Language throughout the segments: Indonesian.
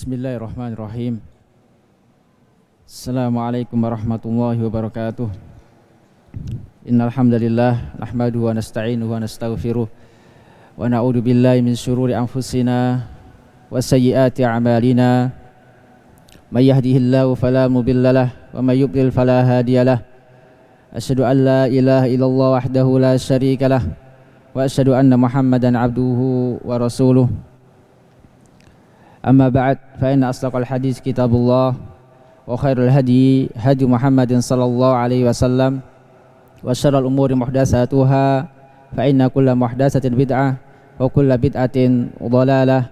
Bismillahirrahmanirrahim. Assalamualaikum warahmatullahi wabarakatuh. Innal hamdalillah nahmaduhu wa nasta'inuhu wa nastaghfiruh wa na'udzu billahi min syururi anfusina wa sayyiati a'malina. May yahdihillahu fala mudhillalah wa may yudlil fala hadiyalah. Asyhadu an la ilaha illallah wahdahu la syarikalah wa asyhadu anna Muhammadan abduhu wa rasuluh. Amma ba'd, fa inna asdaqal hadis kitabullah wa khairul hadi hadi Muhammadin sallallahu alaihi wasallam wa syarrul umuri muhdatsatuha fa inna kulla muhdatsatin bid'ah wa kulla bid'atin dhalalah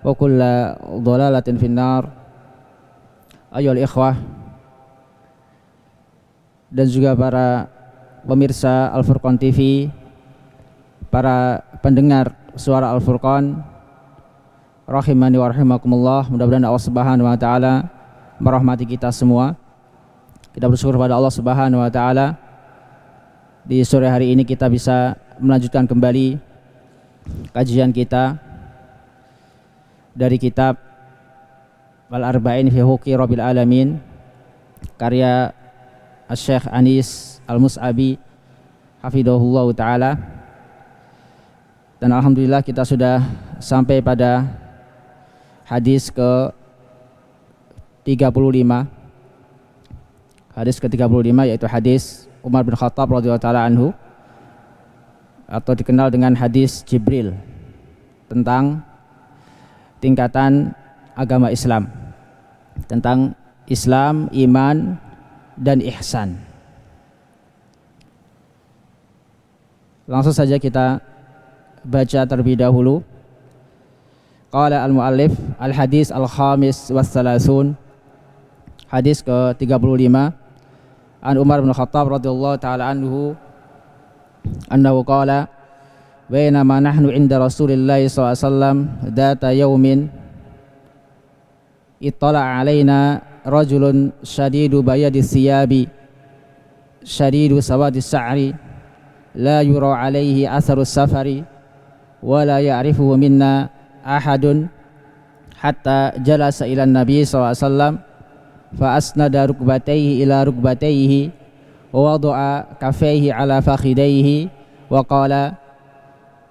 wa kulla dhalalatin finnar. Ayyuhal ikhwah dan juga para pemirsa Al-Furqan TV, para pendengar suara Al-Furqan, rahimani wa rahimakumullah. Mudah-mudahan Allah Subhanahu wa taala merahmati kita semua. Kita bersyukur pada Allah Subhanahu wa taala di sore hari ini kita bisa melanjutkan kembali kajian kita dari kitab Al-Arba'in fi Huquqi Rabbil Alamin karya Syekh Anis Al-Mus'abi hafidhahullah taala. Dan alhamdulillah kita sudah sampai pada hadis ke-35. Hadis ke-35 yaitu hadis Umar bin Khattab radhiyallahu taala anhu, atau dikenal dengan hadis Jibril, tentang tingkatan agama Islam, tentang Islam, iman dan ihsan. Langsung saja kita baca terlebih dahulu. Qala al-muallif al-hadis al-khamis was salasun, hadis ke-35, an Umar bin Khattab radhiyallahu taala anhu annahu qala bainama nahnu inda Rasulillah sallallahu alaihi wasallam data yaumin ittala alaina rajulun shadidu bayadis siyabi shadidu sawadis sa'ri la yura alaihi atharus safari wa la ya'rifuhu minna ahadun hatta jalasa ila nabi sallallahu alaihi wasallam fa asnada rukbatayhi ila rukbatayhi wa wada'a kaffayhi ala fakhidayhi wa qala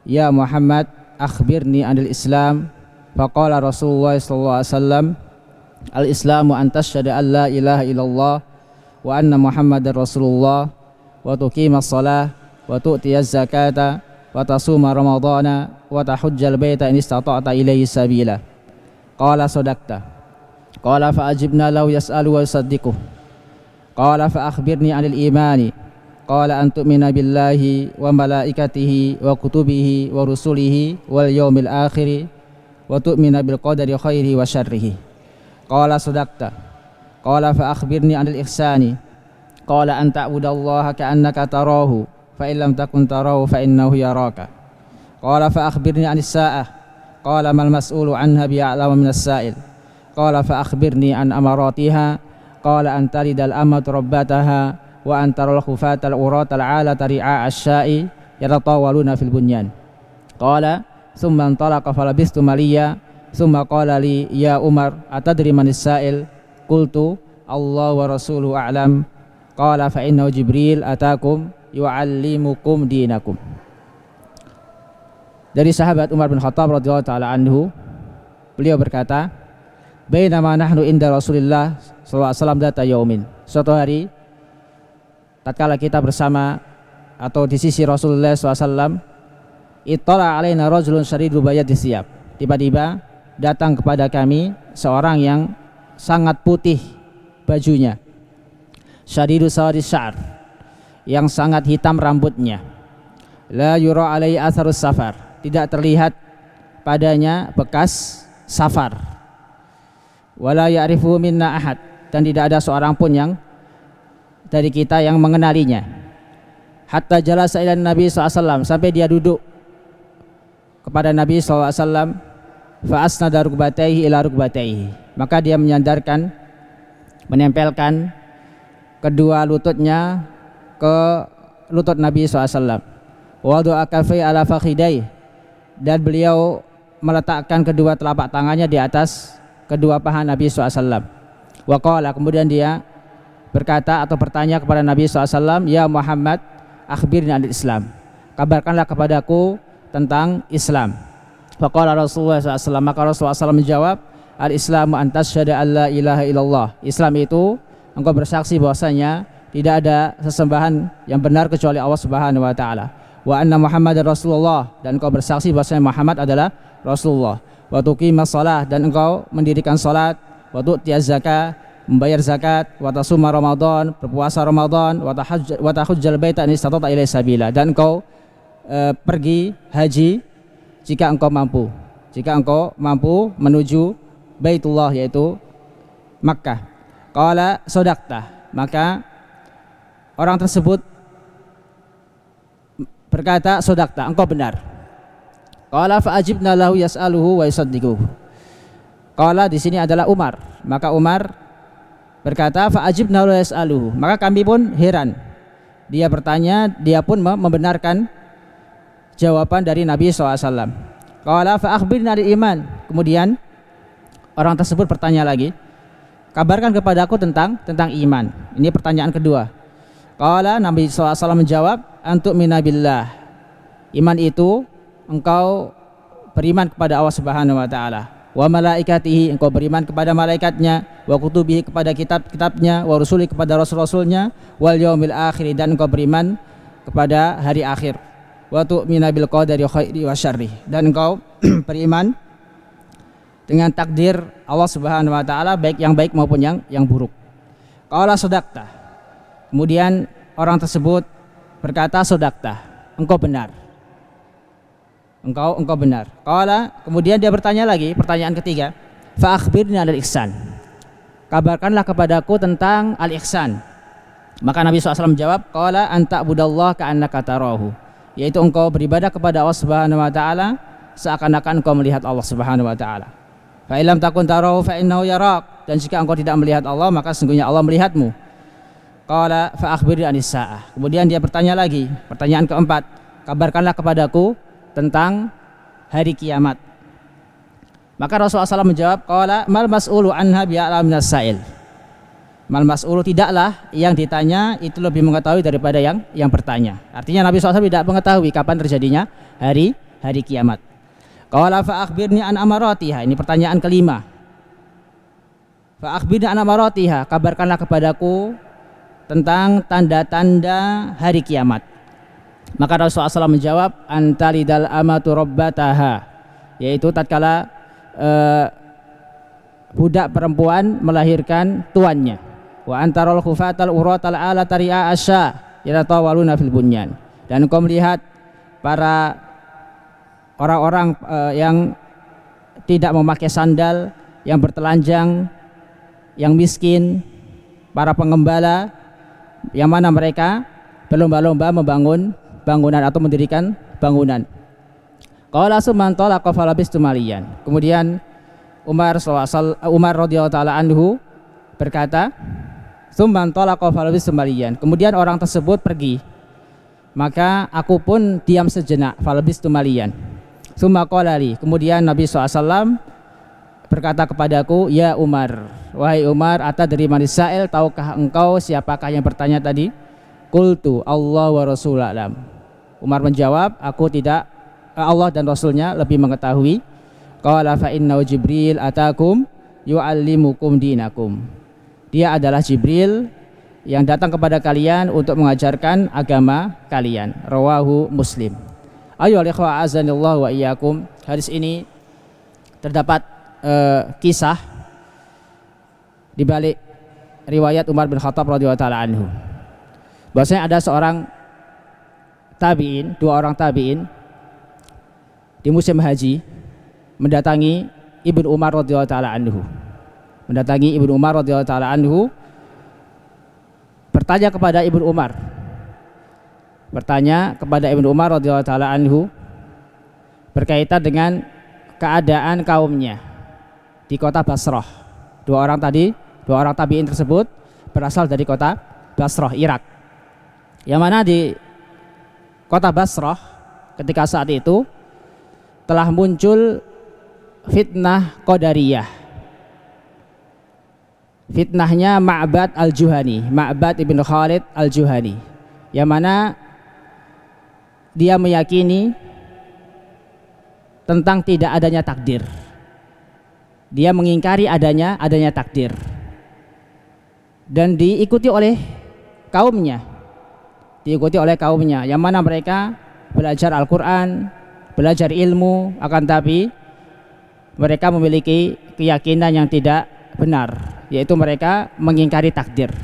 ya Muhammad akhbirni anil Islam. Faqala Rasulullah sallallahu alaihi wasallam al-islamu an tashhadu an la ilaha illallah wa anna Muhammadar Rasulullah wa tuqimas shalah wa tu'tiyaz zakata wa tasuma ramadhana wa tahujjal baita in istata'ta ilaihi sabila. Qala sadaqta. Qala fa ajibna lahu yas'alu wa yusaddiquh. Qala fa akhbirni 'anil imani. Qala an tu'mina billahi wa malaikatihi wa kutubihi wa rusulihi wal yaumil akhir wa tu'mina bil qadari khairihi wa syarrihi. Qala sadaqta. Qala fa akhbirni 'anil ihsani. Qala an ta'budallaha ka'annaka tarahu fa in lam takun tarahu fa innahu yaraka. Qala fa akhbirni 'anis sa'ah. Qala mal mas'ulu 'anha bi'a'lamu minas sa'il. Qala fa akhbirni 'an amaratiha. Qala an talidal amatu rabbataha wa an taral khufatal uratal 'alata ri'a asy-sya'i yatatawaluna fil bunyan. Qala thumma intalaqa falabistu maliya thumma qala li ya Umar atadri manis sa'il. Qultu Allah wa rasuluhu a'lam. Qala fa innahu Jibril atakum yu'allimukum dinakum. Dari sahabat Umar bin Khattab radhiyallahu taala anhu, beliau berkata, bainama nahnu inda Rasulillah sallallahu alaihi wasallam data yaumin. Suatu hari tatkala kita bersama atau di sisi Rasulullah sallallahu alaihi wasallam, ittala alaina rajulun syadidu bayadis siyab. Tiba-tiba datang kepada kami seorang yang sangat putih bajunya, syadidu sawadis syar, yang sangat hitam rambutnya, la yura alaihi atharus safar, tidak terlihat padanya bekas safar, wala ya'rifu minna ahad, dan tidak ada seorang pun yang dari kita yang mengenalinya. Hatta jalasa ila Nabi sallallahu alaihi wasallam, sampai dia duduk kepada Nabi sallallahu alaihi wasallam, fa asnada rukbatayhi ila rukbatayhi, maka dia menempelkan kedua lututnya ke lutut Nabi SAW. Wada'a kaffayhi ala fakhidayhi, dan beliau meletakkan kedua telapak tangannya di atas kedua paha Nabi SAW. Wa qala, kemudian dia berkata atau bertanya kepada Nabi SAW, ya Muhammad, akhbirni anil Islam, kabarkanlah kepadaku tentang Islam. Faqala Rasulullah SAW, maka Rasulullah SAW menjawab, al-Islamu an tasyhada an la ilaha illallah. Islam itu engkau bersaksi bahwasanya tidak ada sesembahan yang benar kecuali Allah Subhanahu wa taala. Wa anna Muhammadar Rasulullah, dan engkau bersaksi bahwasanya Muhammad adalah Rasulullah. Wa tuqimas shalah, dan engkau mendirikan salat. Wa tu'tiyaz zakah, membayar zakat. Wa tasuma Ramadan, berpuasa Ramadan. Wa tahujjal baita in istata'ta ilaihi sabila, dan engkau pergi haji jika engkau mampu. Jika engkau mampu menuju Baitullah, yaitu Makkah. Qala sodaqta, maka orang tersebut berkata, sodaqta, engkau benar. Qala fa'ajibna lahu yas'aluhu wa yusaddiquhu. Qala di sini adalah Umar, maka Umar berkata fa'ajibna lahu yas'aluhu, maka kami pun heran. Dia bertanya, dia pun membenarkan jawaban dari Nabi SAW. Qala fa'akhbirna lil iman. Kemudian orang tersebut bertanya lagi, kabarkan kepadaku tentang iman. Ini pertanyaan kedua. Qala, Nabi SAW menjawab, antu'mina billah. Iman itu engkau beriman kepada Allah Subhanahu wa taala. Wa malaikatihi, engkau beriman kepada malaikatnya. Wa kutubihi, kepada kitab-kitabnya. Wa rusuli, kepada rasul-rasulnya. Wal yaumil akhir, dan engkau beriman kepada hari akhir. Wa tu'mina bil qadari khairi wa syarri, dan engkau beriman dengan takdir Allah Subhanahu wa taala, baik yang baik maupun yang buruk. Qala sodaqta. Kemudian orang tersebut berkata, sodaqta, engkau benar. Engkau benar. Qala, kemudian dia bertanya lagi, pertanyaan ketiga, fa akhbirni anil ihsan. Kabarkanlah kepadaku tentang al-ihsan. Maka Nabi SAW menjawab, qala anta budallah ka'annaka tarahu, yaitu engkau beribadah kepada Allah Subhanahu wa taala seakan-akan engkau melihat Allah Subhanahu wa taala. Fa illam takun tarahu fa innahu yarak, dan jika engkau tidak melihat Allah, maka sesungguhnya Allah melihatmu. Qala fa akhbirni anis saah. Kemudian dia bertanya lagi, pertanyaan keempat, kabarkanlah kepadaku tentang hari kiamat. Maka Rasulullah SAW menjawab, qala mal mas'ulu anha bi'a'lam minas sa'il. Mal mas'ulu, tidaklah yang ditanya itu lebih mengetahui daripada yang bertanya. Artinya Nabi SAW tidak mengetahui kapan terjadinya hari kiamat. Qala fa akhbirni an amaratiha. Ini pertanyaan kelima. Fa akhbirni an amaratiha, kabarkanlah kepadaku tentang tanda-tanda hari kiamat. Maka Rasulullah SAW menjawab, antalidal amatu rabbataha, yaitu tatkala budak perempuan melahirkan tuannya. Wa antarul khufatal uratal ala tari'a asya yatatawaluna fil bunyan, dan engkau melihat para orang-orang yang tidak memakai sandal, yang bertelanjang, yang miskin, para pengembala, yang mana mereka berlomba-lomba membangun bangunan atau mendirikan bangunan. Qala summan talaqa falabistu maliyan. Kemudian Umar radhiyallahu taala anhu berkata, summan talaqa falabistu maliyan. Kemudian orang tersebut pergi, maka aku pun diam sejenak, falabistu maliyan. Summa qala li, kemudian Nabi SAW berkata kepadaku, ya Umar, wahai Umar, atadri manis sa'il, tahukah engkau siapakah yang bertanya tadi? Qultu Allah wa rasul alam. Umar menjawab, aku tidak, Allah dan Rasulnya lebih mengetahui. Qala fa innahu Jibril atakum yu'allimukum dinakum. Dia adalah Jibril yang datang kepada kalian untuk mengajarkan agama kalian. Rawahu Muslim. Ayyuhal ikhwa azanillahu wa iyyakum. Hadis ini terdapat kisah di balik riwayat Umar bin Khattab radhiyallahu taala anhu. Bahwasanya ada seorang tabi'in, dua orang tabi'in di musim haji mendatangi Ibnu Umar radhiyallahu taala anhu. Mendatangi Ibnu Umar radhiyallahu taala anhu, bertanya kepada Ibnu Umar. Bertanya kepada Ibnu Umar radhiyallahu taala anhu berkaitan dengan keadaan kaumnya di kota Basrah. Dua orang tabi'in tersebut berasal dari kota Basrah, Irak. Yang mana di kota Basrah ketika saat itu telah muncul fitnah Qadariyah. fitnahnya Ma'bad al-Juhani, Ma'bad ibn Khalid al-Juhani, yang mana dia meyakini tentang tidak adanya takdir. Dia mengingkari adanya takdir, dan diikuti oleh kaumnya, yang mana mereka belajar Al-Quran, belajar ilmu, akan tapi mereka memiliki keyakinan yang tidak benar, yaitu mereka mengingkari takdir.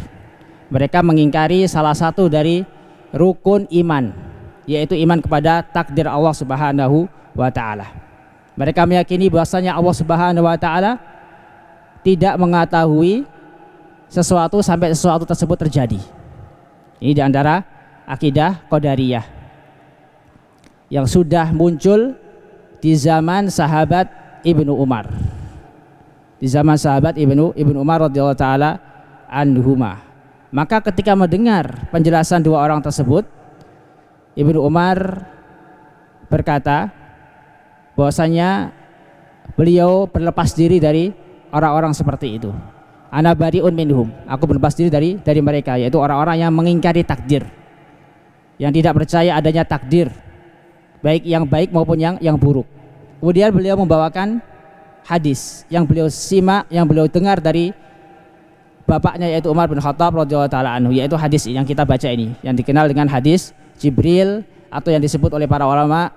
Mereka mengingkari salah satu dari rukun iman, yaitu iman kepada takdir Allah Subhanahu wa ta'ala. Mereka meyakini bahwasanya Allah Subhanahu wa ta'ala tidak mengetahui sesuatu sampai sesuatu tersebut terjadi. Ini diantara akidah Qadariyah yang sudah muncul di zaman sahabat Ibnu Umar. Di zaman sahabat Ibnu Umar radhiyallahu taala anhuma. Maka ketika mendengar penjelasan dua orang tersebut, Ibnu Umar berkata bahwasanya beliau berlepas diri dari orang-orang seperti itu. Ana bariun minhum, aku berlepas diri dari mereka, yaitu orang-orang yang mengingkari takdir, yang tidak percaya adanya takdir, baik yang baik maupun yang buruk. Kemudian beliau membawakan hadis yang beliau simak, yang beliau dengar dari bapaknya, yaitu Umar bin Khattab radhiyallahu taala anhu, yaitu hadis yang kita baca ini, yang dikenal dengan hadis Jibril, atau yang disebut oleh para ulama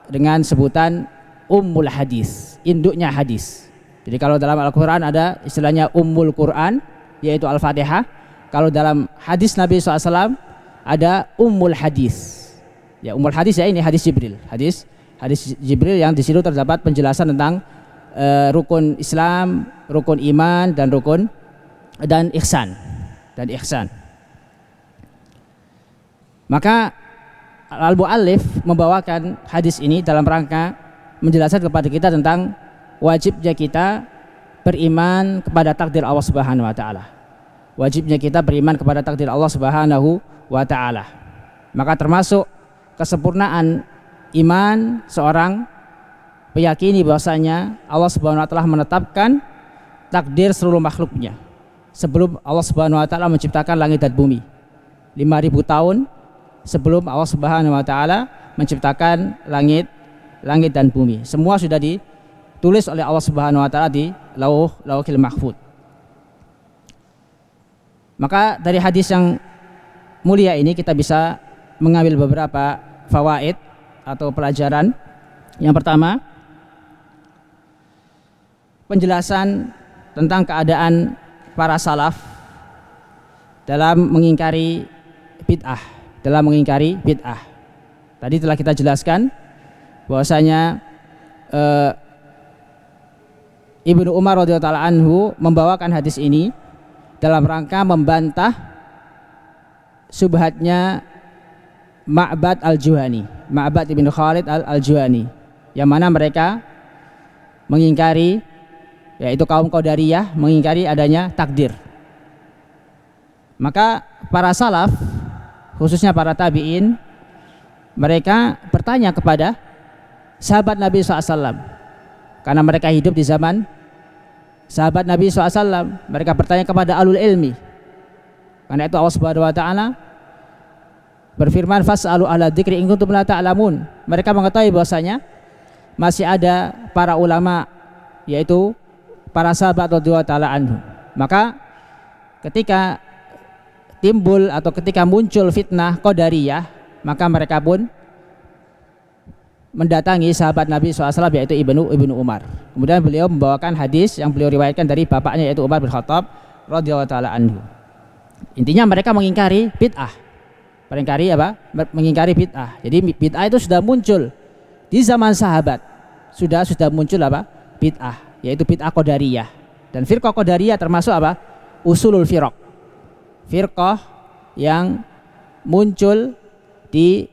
dengan sebutan Ummul Hadis, induknya hadis. Jadi kalau dalam Al-Quran ada istilahnya Ummul Quran, yaitu Al-Fatihah. Kalau dalam hadis Nabi SAW ada Ummul Hadis. Ya, Ummul Hadis ya, ini hadis Jibril. Hadis Jibril yang di situ terdapat penjelasan tentang rukun Islam, rukun iman, dan ihsan. Maka Al-Mu'allif membawakan hadis ini dalam rangka menjelaskan kepada kita tentang wajibnya kita beriman kepada takdir Allah Subhanahu wa taala. Wajibnya kita beriman kepada takdir Allah Subhanahu wa taala. Maka termasuk kesempurnaan iman seorang meyakini bahwasanya Allah Subhanahu wa taala menetapkan takdir seluruh makhluknya sebelum Allah Subhanahu wa taala menciptakan langit dan bumi. 5.000 tahun sebelum Allah Subhanahu wa taala menciptakan langit dan bumi, semua sudah ditulis oleh Allah Subhanahu wa taala di Lauhil Mahfuz. Maka dari hadis yang mulia ini kita bisa mengambil beberapa fawaid atau pelajaran. Yang pertama, penjelasan tentang keadaan para salaf dalam mengingkari bid'ah. Tadi telah kita jelaskan bahwasanya Ibnu Umar radhiyallahu taala anhu membawakan hadis ini dalam rangka membantah subhatnya Ma'bad al-Juhani, Ma'bad ibn Khalid al-Juhani, yang mana mereka mengingkari, yaitu kaum Qadariyah, mengingkari adanya takdir. Maka para salaf, khususnya para tabi'in, mereka bertanya kepada sahabat Nabi SAW, karena mereka hidup di zaman sahabat Nabi SAW. Mereka bertanya kepada ahlul ilmi, karena itu Allah Subhanahu wa ta'ala berfirman, fas'alu ahla dzikri in kuntum la ta'lamun. Mereka mengetahui bahwasanya masih ada para ulama, yaitu para sahabat radhiyallahu ta'ala anhu. Maka ketika timbul atau ketika muncul fitnah Qadariyah, maka mereka pun mendatangi sahabat Nabi SAW, yaitu Ibnu Umar. Kemudian beliau membawakan hadis yang beliau riwayatkan dari bapaknya, yaitu Umar bin Khattab radhiyallahu ta'ala anhu. Intinya mereka mengingkari bid'ah. Mengingkari bid'ah. Jadi bid'ah itu sudah muncul di zaman sahabat. Sudah muncul bid'ah, yaitu bid'ah Qadariyah. Dan firqah Qadariyah termasuk usulul firq. Firqah yang muncul di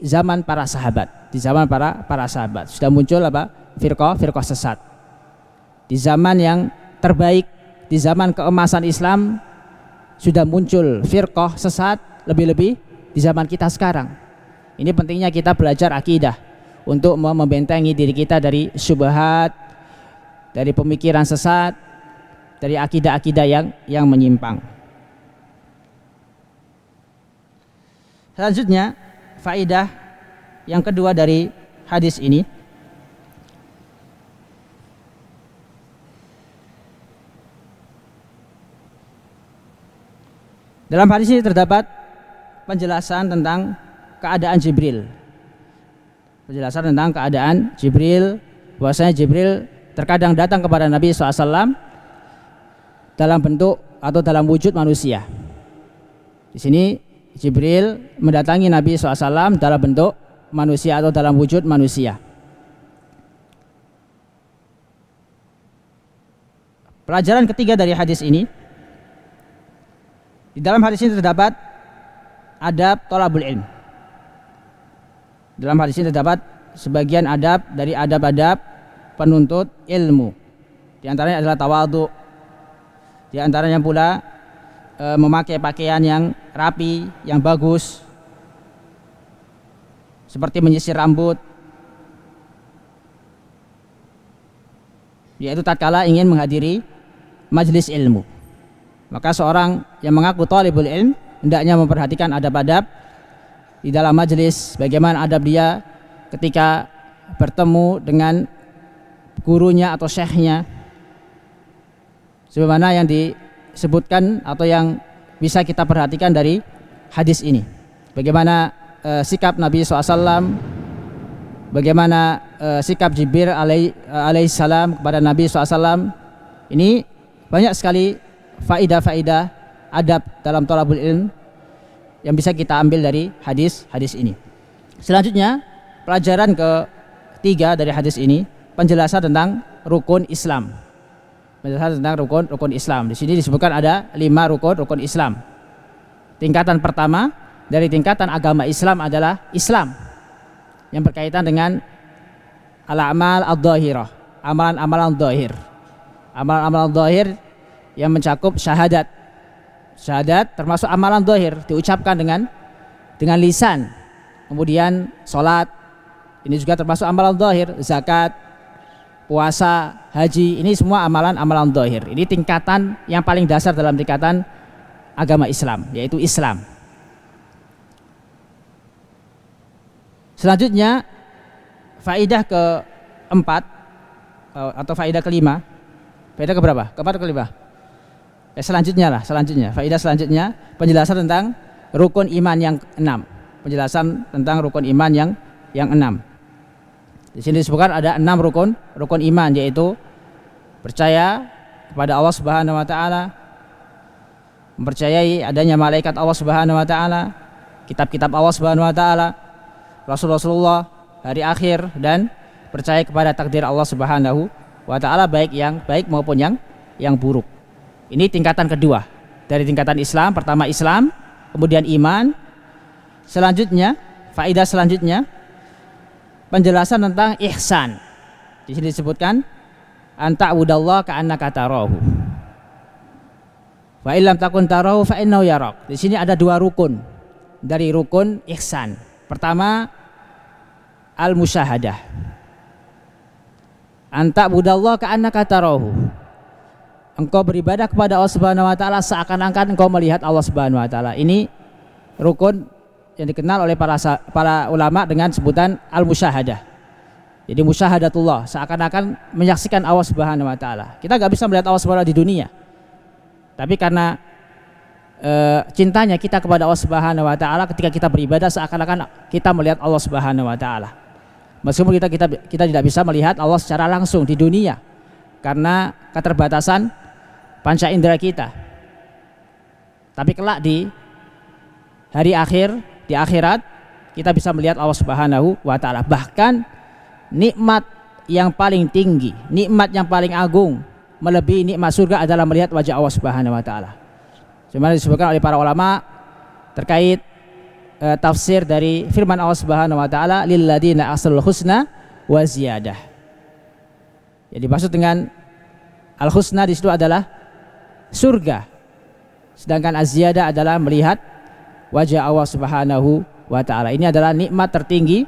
zaman para sahabat. Di zaman para sahabat sudah muncul firqah sesat. Di zaman yang terbaik, di zaman keemasan Islam, sudah muncul firqah sesat, lebih-lebih di zaman kita sekarang. Ini pentingnya kita belajar akidah untuk membentengi diri kita dari syubhat, dari pemikiran sesat, dari akidah-akidah yang menyimpang. Selanjutnya, faedah yang kedua dari hadis ini, dalam hadis ini terdapat penjelasan tentang keadaan Jibril. Penjelasan tentang keadaan Jibril, bahwasanya Jibril terkadang datang kepada Nabi SAW dalam bentuk atau dalam wujud manusia. Di sini Jibril mendatangi Nabi SAW dalam bentuk manusia atau dalam wujud manusia. Pelajaran ketiga dari hadis ini, di dalam hadis ini terdapat adab thalabul ilm. Dalam hadis ini terdapat sebagian adab dari adab-adab penuntut ilmu. Di antaranya adalah tawadhu. Di antaranya pula memakai pakaian yang rapi, yang bagus, seperti menyisir rambut, yaitu tatkala ingin menghadiri majelis ilmu. Maka seorang yang mengaku thalibul ilm hendaknya memperhatikan adab-adab di dalam majelis, bagaimana adab dia ketika bertemu dengan gurunya atau syekhnya, sebagaimana yang disebutkan atau yang bisa kita perhatikan dari hadis ini. Bagaimana sikap Nabi SAW, bagaimana sikap Jibril alaihissalam kepada Nabi SAW. Ini banyak sekali faidah-faidah adab dalam thalabul ilm yang bisa kita ambil dari hadis ini. Selanjutnya, pelajaran ketiga dari hadis ini, penjelasan tentang rukun Islam. Penjelasan tentang rukun Islam. Di sini disebutkan ada 5 rukun Islam. Tingkatan pertama dari tingkatan agama Islam adalah Islam yang berkaitan dengan al-amal ad-dhahirah, amalan-amalan dhahir. Amalan-amalan dhahir yang mencakup syahadat. Syahadat termasuk amalan dhahir, diucapkan dengan lisan. Kemudian salat, ini juga termasuk amalan dhahir. Zakat, puasa, haji, ini semua amalan-amalan dhahir. Ini tingkatan yang paling dasar dalam tingkatan agama Islam, yaitu Islam. Selanjutnya, faedah keempat atau faedah kelima. Faedah keberapa? Keempat atau kelima? Selanjutnya, faedah selanjutnya, penjelasan tentang rukun iman yang 6. Penjelasan tentang rukun iman yang 6. Di sini disebutkan ada 6 rukun iman, yaitu percaya kepada Allah Subhanahu wa taala, mempercayai adanya malaikat Allah Subhanahu wa taala, kitab-kitab Allah Subhanahu wa taala, Rasulullah, hari akhir, dan percaya kepada takdir Allah Subhanahu wa taala, baik yang baik maupun yang buruk. Ini tingkatan kedua dari tingkatan Islam. Pertama Islam, kemudian iman. Selanjutnya, faedah selanjutnya, penjelasan tentang ihsan. Di sini disebutkan anta'budallaha ka'annaka tarahu. Wa illam takun tarahu fa innahu yarak. Di sini ada 2 rukun dari rukun ihsan. Pertama, al-musyahadah. Anta'budallaha ka'annaka tarahu. Engkau beribadah kepada Allah Subhanahu wa taala seakan-akan engkau melihat Allah Subhanahu wa taala. Ini rukun yang dikenal oleh para ulama dengan sebutan al-musyahadah. Jadi musyahadatullah, seakan-akan menyaksikan Allah Subhanahu wa taala. Kita enggak bisa melihat Allah Subhanahu wa taala di dunia. Tapi karena cintanya kita kepada Allah Subhanahu wa taala, ketika kita beribadah seakan-akan kita melihat Allah Subhanahu wa taala. Meskipun kita tidak bisa melihat Allah secara langsung di dunia karena keterbatasan panca indera kita. Tapi kelak di hari akhir, di akhirat, kita bisa melihat Allah Subhanahu wa taala. Bahkan nikmat yang paling tinggi, nikmat yang paling agung, melebihi nikmat surga adalah melihat wajah Allah Subhanahu wa taala. Sebagaimana disebutkan oleh para ulama terkait tafsir dari firman Allah Subhanahu wa taala, lil ladzina ahsanul husna wa ziyadah. Yang dimaksud dengan al husna di situ adalah surga. Sedangkan az-ziyadah adalah melihat wajah Allah Subhanahu wa taala. Ini adalah nikmat tertinggi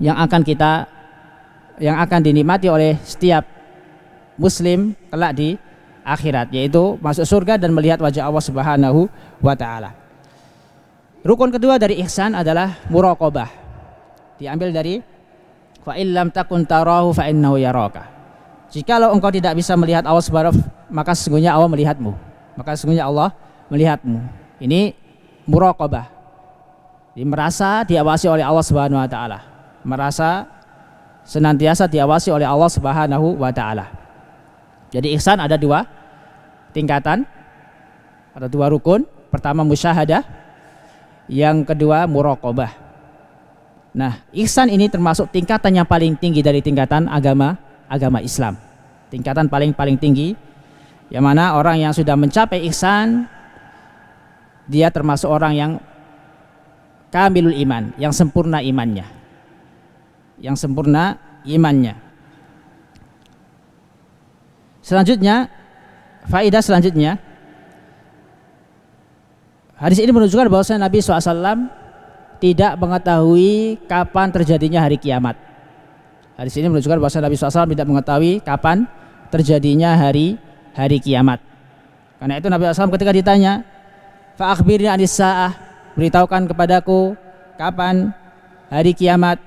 yang akan dinikmati oleh setiap muslim kelak di akhirat, yaitu masuk surga dan melihat wajah Allah Subhanahu wa taala. Rukun kedua dari ihsan adalah muraqabah. Diambil dari fa illam takun tarahu fa innahu yaraka. Jikalau engkau tidak bisa melihat Allah Subhanahu, maka sesungguhnya Allah melihatmu. Maka sesungguhnya Allah melihatmu. Ini muraqabah. Merasa diawasi oleh Allah Subhanahu wa taala. Merasa senantiasa diawasi oleh Allah Subhanahu wa taala. Jadi ihsan ada dua tingkatan, ada dua rukun. Pertama musyahadah, yang kedua muraqabah. Nah, ihsan ini termasuk tingkatan yang paling tinggi dari tingkatan agama Islam. Tingkatan paling tinggi, yang mana orang yang sudah mencapai ihsan, dia termasuk orang yang kamilul iman, yang sempurna imannya. Yang sempurna imannya. Selanjutnya, faedah selanjutnya, hadis ini menunjukkan bahwa Nabi SAW tidak mengetahui kapan terjadinya hari kiamat. Hadis ini menunjukkan bahwa Nabi SAW tidak mengetahui kapan terjadinya hari kiamat. Karena itu Nabi SAW ketika ditanya, fa akhbirni anis sa'ah, beritahukan kepadaku kapan hari kiamat.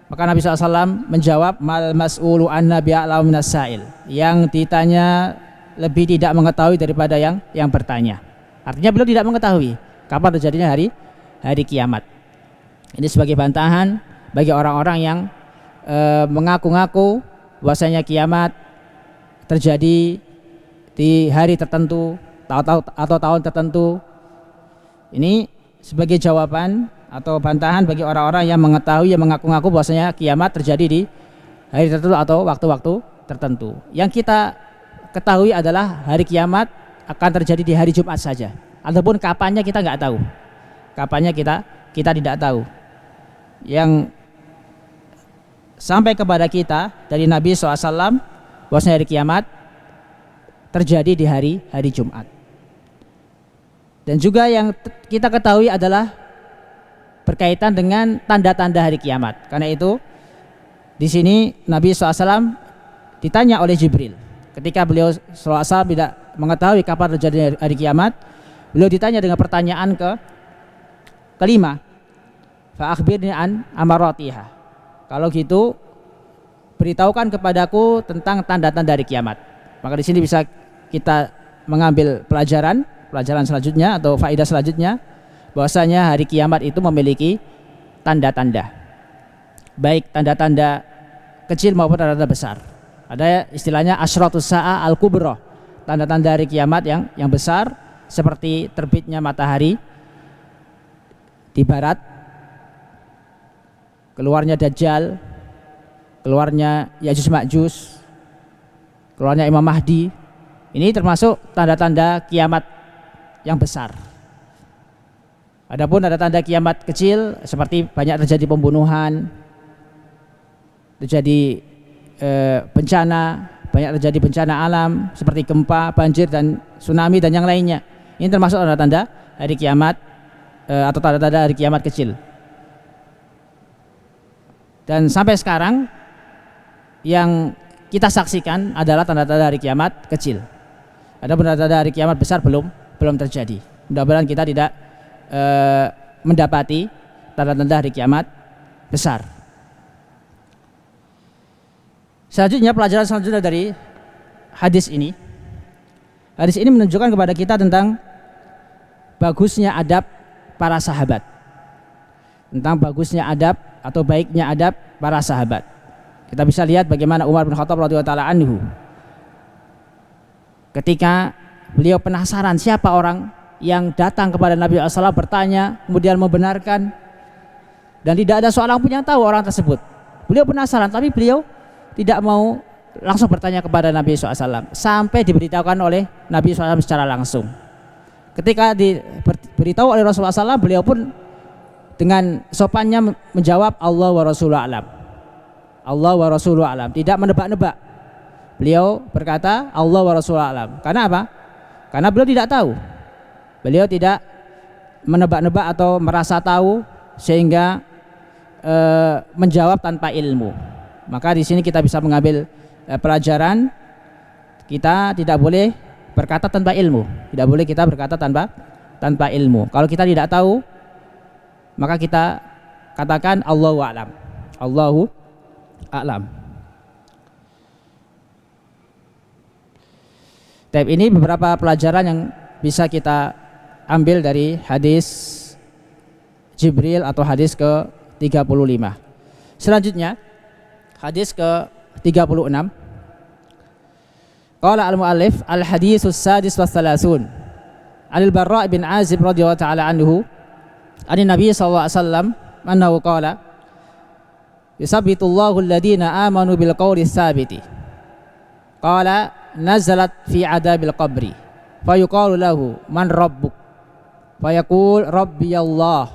Maka Nabi SAW menjawab, mal mas'ulu anna bi'a'lamu minas sa'il, yang ditanya lebih tidak mengetahui daripada yang bertanya. Artinya beliau tidak mengetahui kapan terjadinya hari kiamat. Ini sebagai bantahan bagi orang-orang yang mengaku-ngaku bahwasanya kiamat terjadi di hari tertentu atau tahun tertentu. Ini sebagai jawaban atau bantahan bagi orang-orang yang mengetahui, yang mengaku-ngaku bahwasanya kiamat terjadi di hari tertentu atau waktu-waktu tertentu. Yang kita ketahui adalah hari kiamat akan terjadi di hari Jumat saja. Ataupun kapannya kita nggak tahu. Kapannya kita tidak tahu. Yang sampai kepada kita dari Nabi SAW bahwasanya hari kiamat terjadi di hari Jumat. Dan juga yang kita ketahui adalah berkaitan dengan tanda-tanda hari kiamat. Karena itu di sini Nabi SAW ditanya oleh Jibril. Ketika beliau SAW tidak mengetahui kapan terjadi hari kiamat, beliau ditanya dengan pertanyaan kelima, fa akhbirni an amaratiha. Kalau gitu beritahukan kepadaku tentang tanda-tanda hari kiamat. Maka di sini bisa kita mengambil pelajaran selanjutnya atau faedah selanjutnya, bahwasanya hari kiamat itu memiliki tanda-tanda, baik tanda-tanda kecil maupun tanda-tanda besar. Ada istilahnya asyratus sa'ah al-kubra, tanda-tanda hari kiamat yang besar, seperti terbitnya matahari di barat, keluarnya Dajjal, keluarnya Ya'juj Ma'juj, keluarnya Imam Mahdi. Ini termasuk tanda-tanda kiamat yang besar. Adapun ada tanda kiamat kecil seperti banyak terjadi pembunuhan, terjadi bencana, banyak terjadi bencana alam seperti gempa, banjir dan tsunami dan yang lainnya. Ini termasuk tanda-tanda hari kiamat atau tanda-tanda hari kiamat kecil. Dan sampai sekarang yang kita saksikan adalah tanda-tanda hari kiamat kecil. Adapun tanda-tanda hari kiamat besar belum terjadi. Mudah-mudahan kita tidak mendapati tanda-tanda hari kiamat besar. Selanjutnya, pelajaran selanjutnya dari hadis ini. Hadis ini menunjukkan kepada kita tentang bagusnya adab para sahabat. Tentang bagusnya adab atau baiknya adab para sahabat. Kita bisa lihat bagaimana Umar bin Khattab radhiyallahu taala anhu, ketika beliau penasaran siapa orang yang datang kepada Nabi SAW bertanya, kemudian membenarkan, dan tidak ada seorang pun yang tahu orang tersebut. Beliau penasaran, tapi beliau tidak mau langsung bertanya kepada Nabi SAW sampai diberitahukan oleh Nabi SAW secara langsung. Ketika diberitahu oleh Rasulullah SAW, beliau pun dengan sopannya menjawab, Allah wa Rasuluhu a'lam. Allah wa Rasuluhu a'lam, tidak menebak-nebak. Beliau berkata Allah wa Rasuluhu a'lam. Karena apa? Karena beliau tidak tahu. Beliau tidak menebak-nebak atau merasa tahu sehingga menjawab tanpa ilmu. Maka di sini kita bisa mengambil pelajaran kita tidak boleh berkata tanpa ilmu. Tidak boleh kita berkata tanpa ilmu. Kalau kita tidak tahu, maka kita katakan Allahu a'lam. Allahu a'lam. Tapi ini beberapa pelajaran yang bisa kita ambil dari hadis Jibril atau hadis ke-35. Selanjutnya hadis ke-36. Qala al-muallif al-haditsus sadis was salasun. Anil Barra' bin Azib radhiyallahu ta'ala anhu, an Nabi sallallahu alaihi wasallam annahu qala yusabbitullahu alladhina amanu bil qawli tsabiti. Qala nazalat fi adabil qabri fayuqalu lahu man rabbuk fayaqul rabbi Allah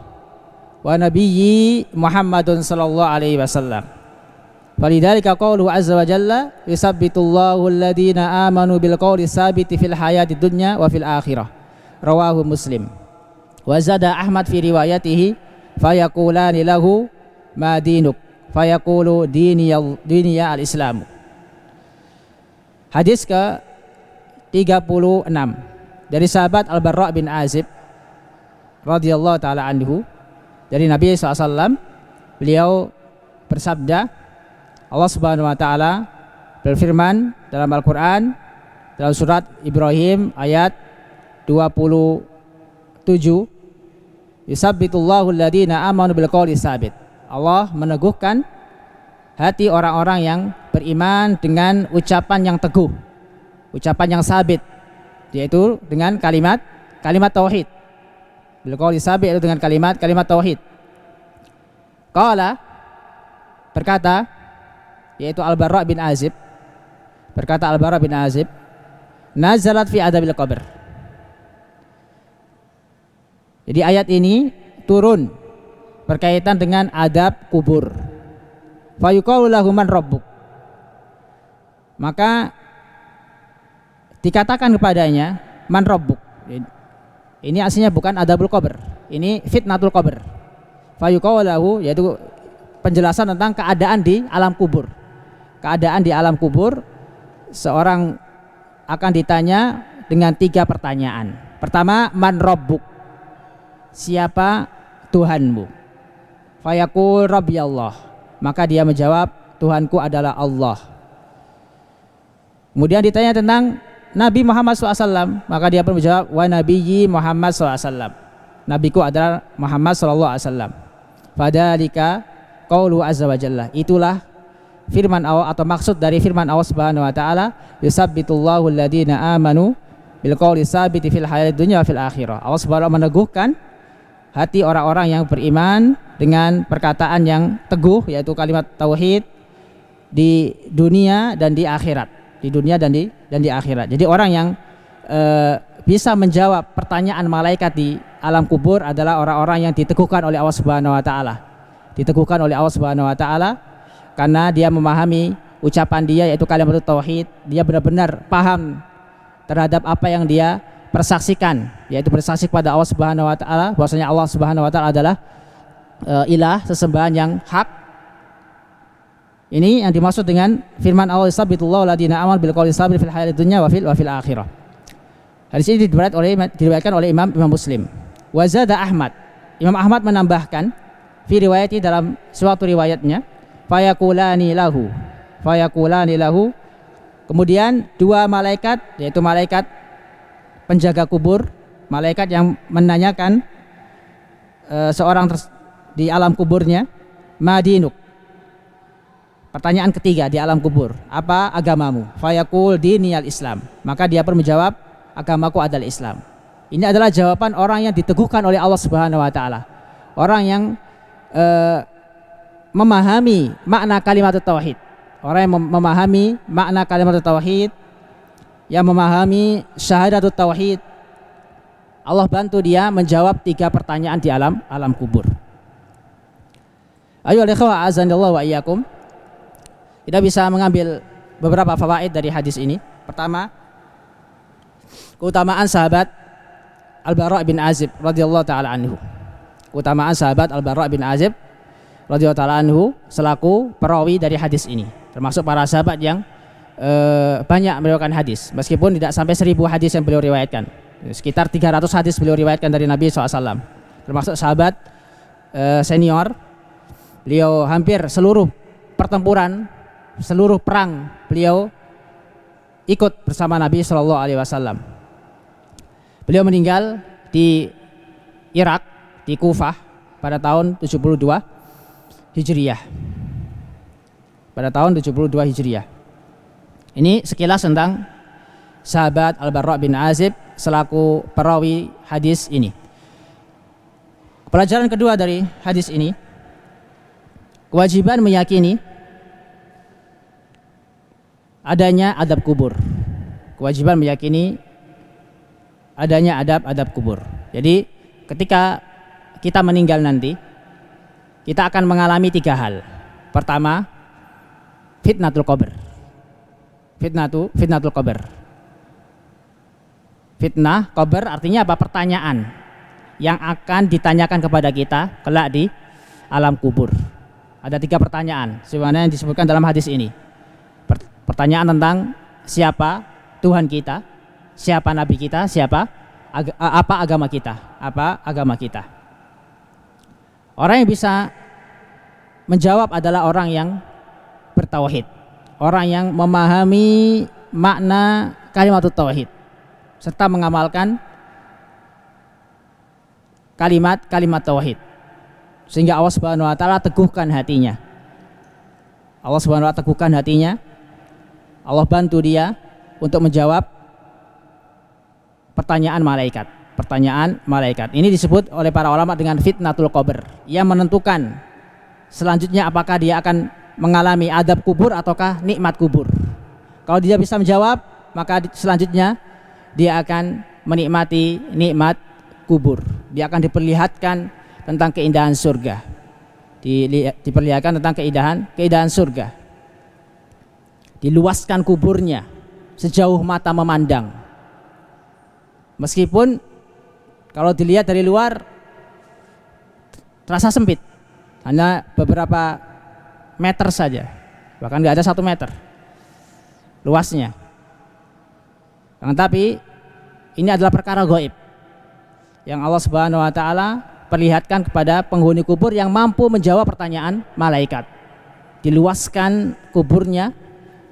wa nabiyyi Muhammadun sallallahu alaihi wasallam. Falidzalika qauluhu azza wa jalla yusabbitullahu alladhina amanu bil qawli tsabiti fil hayatid dunya wa fil akhirah. Rawahu Muslim. Wa zada Ahmad fi riwayatihi fayaqulani lahu ma dinuk fayaqulu diniya al-islamu. Hadis ke-36 dari sahabat Al-Barra' bin Azib radhiyallahu taala anhu, dari Nabi SAW, beliau bersabda, Allah Subhanahu wa taala berfirman dalam Al-Qur'an dalam surat Ibrahim ayat 27, yusabbitullahu alladhina amanu bil qawli tsabit. Allah meneguhkan hati orang-orang yang beriman dengan ucapan yang teguh, ucapan yang sabit, yaitu dengan kalimat tauhid. Bil qawli tsabit itu dengan kalimat tauhid. Qala, berkata, yaitu Al-Barra' bin Azib, berkata Al-Barra' bin Azib, nazalat fi adabil qabr. Jadi ayat ini turun berkaitan dengan adab kubur. Fayuqalu lahu man rabbuk. Maka dikatakan kepadanya man rabbuk. Ini aslinya bukan adabul qabr, ini fitnatul qabr. Fayuqalu lahu, yaitu penjelasan tentang keadaan di alam kubur. Keadaan di alam kubur, seorang akan ditanya dengan 3 pertanyaan. Pertama, man rabbuk, siapa Tuhanmu? Fayaqul rabbi Allah, maka dia menjawab Tuhanku adalah Allah. Kemudian ditanya tentang Nabi Muhammad SAW, maka dia pun menjawab wa nabiyyi Muhammad SAW, nabiku adalah Muhammad SAW. Fadzalika qaulu azza wa jalla, itulah firman Allah atau maksud dari firman Allah Subhanahu wa taala, yusabbitullahu alladhina amanu bil qawli tsabiti fil hayatid dunya wa fil akhirah. Allah Subhanahu wa taala meneguhkan hati orang-orang yang beriman dengan perkataan yang teguh, yaitu kalimat tauhid di dunia dan di akhirat, di dunia dan di akhirat. Jadi orang yang bisa menjawab pertanyaan malaikat di alam kubur adalah orang-orang yang diteguhkan oleh Allah Subhanahu wa taala. Diteguhkan oleh Allah Subhanahu wa taala karena dia memahami ucapan dia, yaitu kalimat tauhid. Dia benar-benar paham terhadap apa yang dia persaksikan, yaitu bersaksi kepada Allah Subhanahu wa taala bahwasanya Allah Subhanahu wa taala adalah ilah, sesembahan yang hak. Ini yang dimaksud dengan firman Allah, sabitullahu alladhina amanu bil qawli tsabit fil hayatid dunya wa fil akhirah. Hadis ini diriwayatkan oleh Imam Muslim. Wa zada Ahmad, Imam Ahmad menambahkan fi riwayati, dalam suatu riwayatnya, fayaqulani lahu, kemudian 2 malaikat, yaitu malaikat penjaga kubur, malaikat yang menanyakan seorang di alam kuburnya, madinuk, pertanyaan ketiga di alam kubur, apa agamamu? Fayaqul diniyal Islam, maka dia pun menjawab agamaku adalah Islam. Ini adalah jawaban orang yang diteguhkan oleh Allah Subhanahu wa taala, orang yang memahami makna kalimat tauhid, orang yang memahami makna kalimat tauhid, yang memahami syahadatut tauhid. Allah bantu dia menjawab 3 pertanyaan di alam kubur. Ayo ikhwah azanillahu wa iyyakum, kita bisa mengambil beberapa fawaid dari hadis ini. Pertama, keutamaan sahabat Al-Barra' bin Azib radhiyallahu taala anhu. Keutamaan sahabat Al-Barra' bin Azib radhiyallahu taala anhu selaku perawi dari hadis ini, termasuk para sahabat yang banyak meriwayatkan hadis, meskipun tidak sampai 1000 hadis yang beliau riwayatkan. Sekitar 300 hadis beliau riwayatkan dari Nabi SAW, termasuk sahabat senior. Beliau hampir seluruh pertempuran, seluruh perang beliau ikut bersama Nabi SAW. Beliau meninggal di Irak, di Kufah pada tahun 72 Hijriah. Pada tahun 72 Hijriah. Ini sekilas tentang sahabat Al-Barra bin Azib selaku perawi hadis ini. Pelajaran kedua dari hadis ini, kewajiban meyakini adanya adab kubur. Kewajiban meyakini adanya adab kubur. Jadi ketika kita meninggal nanti, kita akan mengalami 3 hal. Pertama, fitnatul qabr. Fitnatul qabr. Fitnah qabr artinya apa? Pertanyaan yang akan ditanyakan kepada kita kelak di alam kubur. Ada 3 pertanyaan sebagaimana yang disebutkan dalam hadis ini. Pertanyaan tentang siapa Tuhan kita, siapa nabi kita, apa agama kita. Orang yang bisa menjawab adalah orang yang bertauhid, orang yang memahami makna kalimat tauhid serta mengamalkan kalimat tauhid, sehingga Allah Subhanahu wa taala teguhkan hatinya. Allah bantu dia untuk menjawab pertanyaan malaikat. Ini disebut oleh para ulama dengan fitnatul qabr, yang menentukan selanjutnya apakah dia akan mengalami adab kubur ataukah nikmat kubur. Kalau dia bisa menjawab, maka selanjutnya dia akan menikmati nikmat kubur. Dia akan diperlihatkan tentang keindahan surga. Diperlihatkan tentang keindahan surga. Diluaskan kuburnya sejauh mata memandang. Meskipun kalau dilihat dari luar terasa sempit, hanya beberapa meter saja, bahkan nggak ada 1 meter luasnya. Tapi ini adalah perkara gaib yang Allah Subhanahu wa taala perlihatkan kepada penghuni kubur yang mampu menjawab pertanyaan malaikat. Diluaskan kuburnya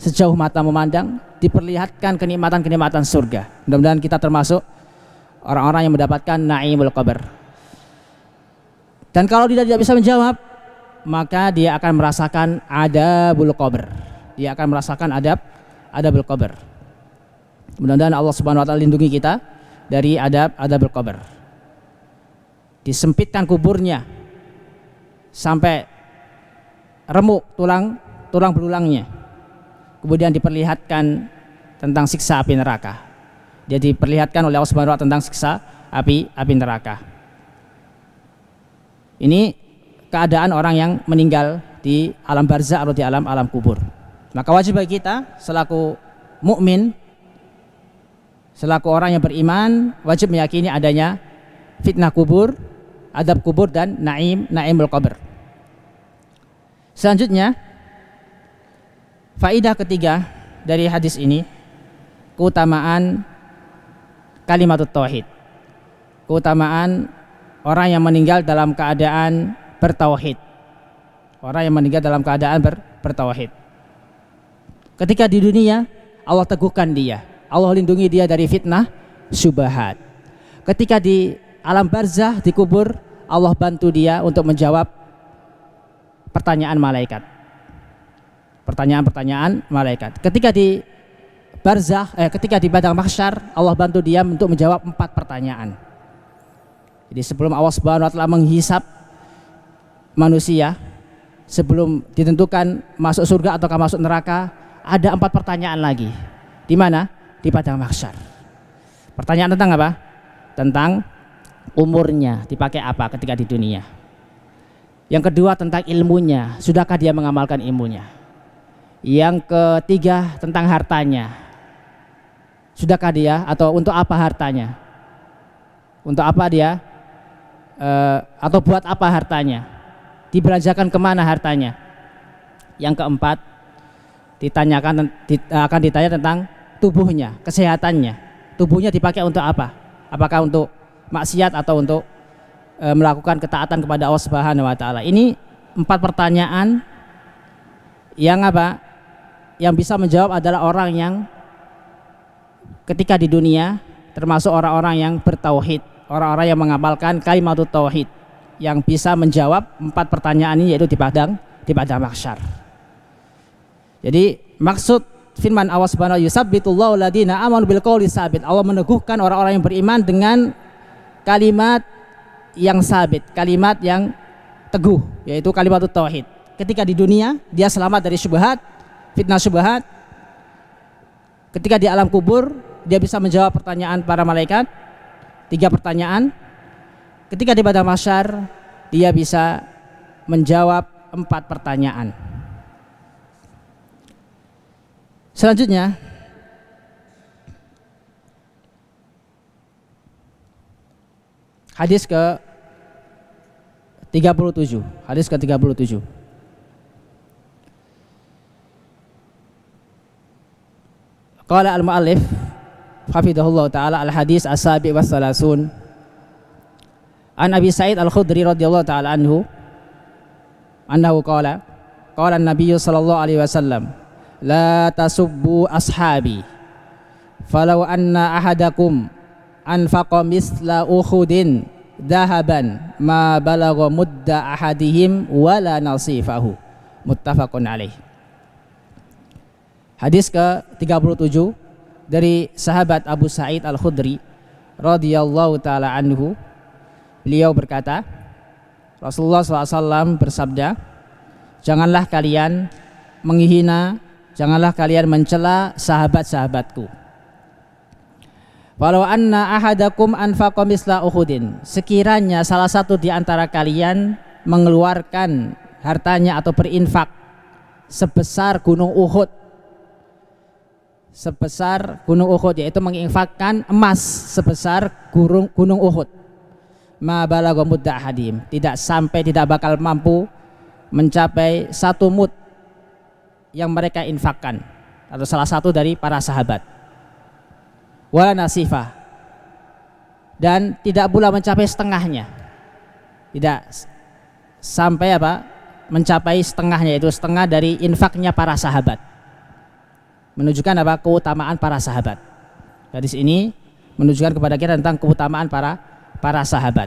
sejauh mata memandang, diperlihatkan kenikmatan-kenikmatan surga. Mudah-mudahan kita termasuk orang-orang yang mendapatkan naimul qabr. Dan kalau dia tidak bisa menjawab, maka dia akan merasakan adabul qabr. Dia akan merasakan adabul qabr. Mudah-mudahan Allah Subhanahu wa taala lindungi kita dari adabul qabr. Disempitkan kuburnya sampai remuk tulang belulangnya. Kemudian diperlihatkan tentang siksa api neraka. Dia diperlihatkan oleh Allah Subhanahu wa taala tentang siksa api neraka. Ini keadaan orang yang meninggal di alam barzakh atau di alam kubur. Maka wajib bagi kita selaku mukmin, selaku orang yang beriman, wajib meyakini adanya fitnah kubur, adab kubur, dan naimul qabr. Selanjutnya, faidah ketiga dari hadis ini, keutamaan kalimat tauhid. Keutamaan orang yang meninggal dalam keadaan bertauhid. Orang yang meninggal dalam keadaan bertauhid. Ketika di dunia, Allah teguhkan dia, Allah lindungi dia dari fitnah syubhat. Ketika di alam barzakh, di kubur, Allah bantu dia untuk menjawab pertanyaan malaikat. Pertanyaan malaikat. Ketika di barzakh, ketika di padang mahsyar, Allah bantu dia untuk menjawab 4 pertanyaan. Jadi sebelum Allah Subhanahu wa taala menghisab manusia, sebelum ditentukan masuk surga ataukah masuk neraka, ada 4 pertanyaan lagi. Di mana? Di padang mahsyar. Pertanyaan tentang apa? Tentang umurnya, dipakai apa ketika di dunia. Yang kedua tentang ilmunya, sudahkah dia mengamalkan ilmunya. Yang ketiga tentang hartanya, sudahkah dia, atau untuk apa hartanya, untuk apa dia, atau buat apa hartanya, dibelanjakan kemana hartanya. Yang keempat akan ditanya tentang tubuhnya, kesehatannya. Tubuhnya dipakai untuk apa? Apakah untuk maksiat atau untuk melakukan ketaatan kepada Allah Subhanahu wa taala. Ini 4 pertanyaan yang apa? Yang bisa menjawab adalah orang yang ketika di dunia, termasuk orang-orang yang bertauhid, orang-orang yang mengamalkan kalimat tauhid, yang bisa menjawab 4 pertanyaan ini, yaitu di padang mahsyar. Jadi maksud firman Allah Subhanahu wa taala, yusabbitullahu alladziina aamanu bil qouli tsabit. Allah meneguhkan orang-orang yang beriman dengan kalimat yang sabit, kalimat yang teguh, yaitu kalimat tauhid. Ketika di dunia dia selamat dari syubhat, fitnah syubhat. Ketika di alam kubur dia bisa menjawab pertanyaan para malaikat, 3 pertanyaan. Ketika di padang mahsyar dia bisa menjawab 4 pertanyaan. Selanjutnya, hadis ke-37. Hadis ke-37. Qala al-muallif hafidhahullah taala al-hadis as-sabi wa salasun an Abi Sa'id al-Khudri radhiyallahu taala anhu annahu qala an-nabiy sallallahu alaihi wasallam la tasubbu ashabi falau anna ahadakum anfaqa misla Uhudin dahaban ma balagha mudda ahadihim wala nasifahu, muttafaqun alaih. Hadis ke-37 dari sahabat Abu Sa'id Al-Khudri radhiyallahu taala anhu, beliau berkata, Rasulullah SAW bersabda, janganlah kalian menghina, janganlah kalian mencela sahabat-sahabatku. Walau anna ahadakum anfaqa misla Uhudin, sekiranya salah satu di antara kalian mengeluarkan hartanya atau berinfak sebesar gunung Uhud, yaitu menginfakkan emas sebesar gunung Uhud, ma balagha mudda ahadim, tidak bakal mampu mencapai 1 mud yang mereka infakkan, atau salah satu dari para sahabat, wala nasifah, dan tidak pula mencapai setengahnya, tidak sampai mencapai setengahnya, yaitu setengah dari infaknya para sahabat, menunjukkan keutamaan para sahabat. Hadis ini menunjukkan kepada kita tentang keutamaan para sahabat.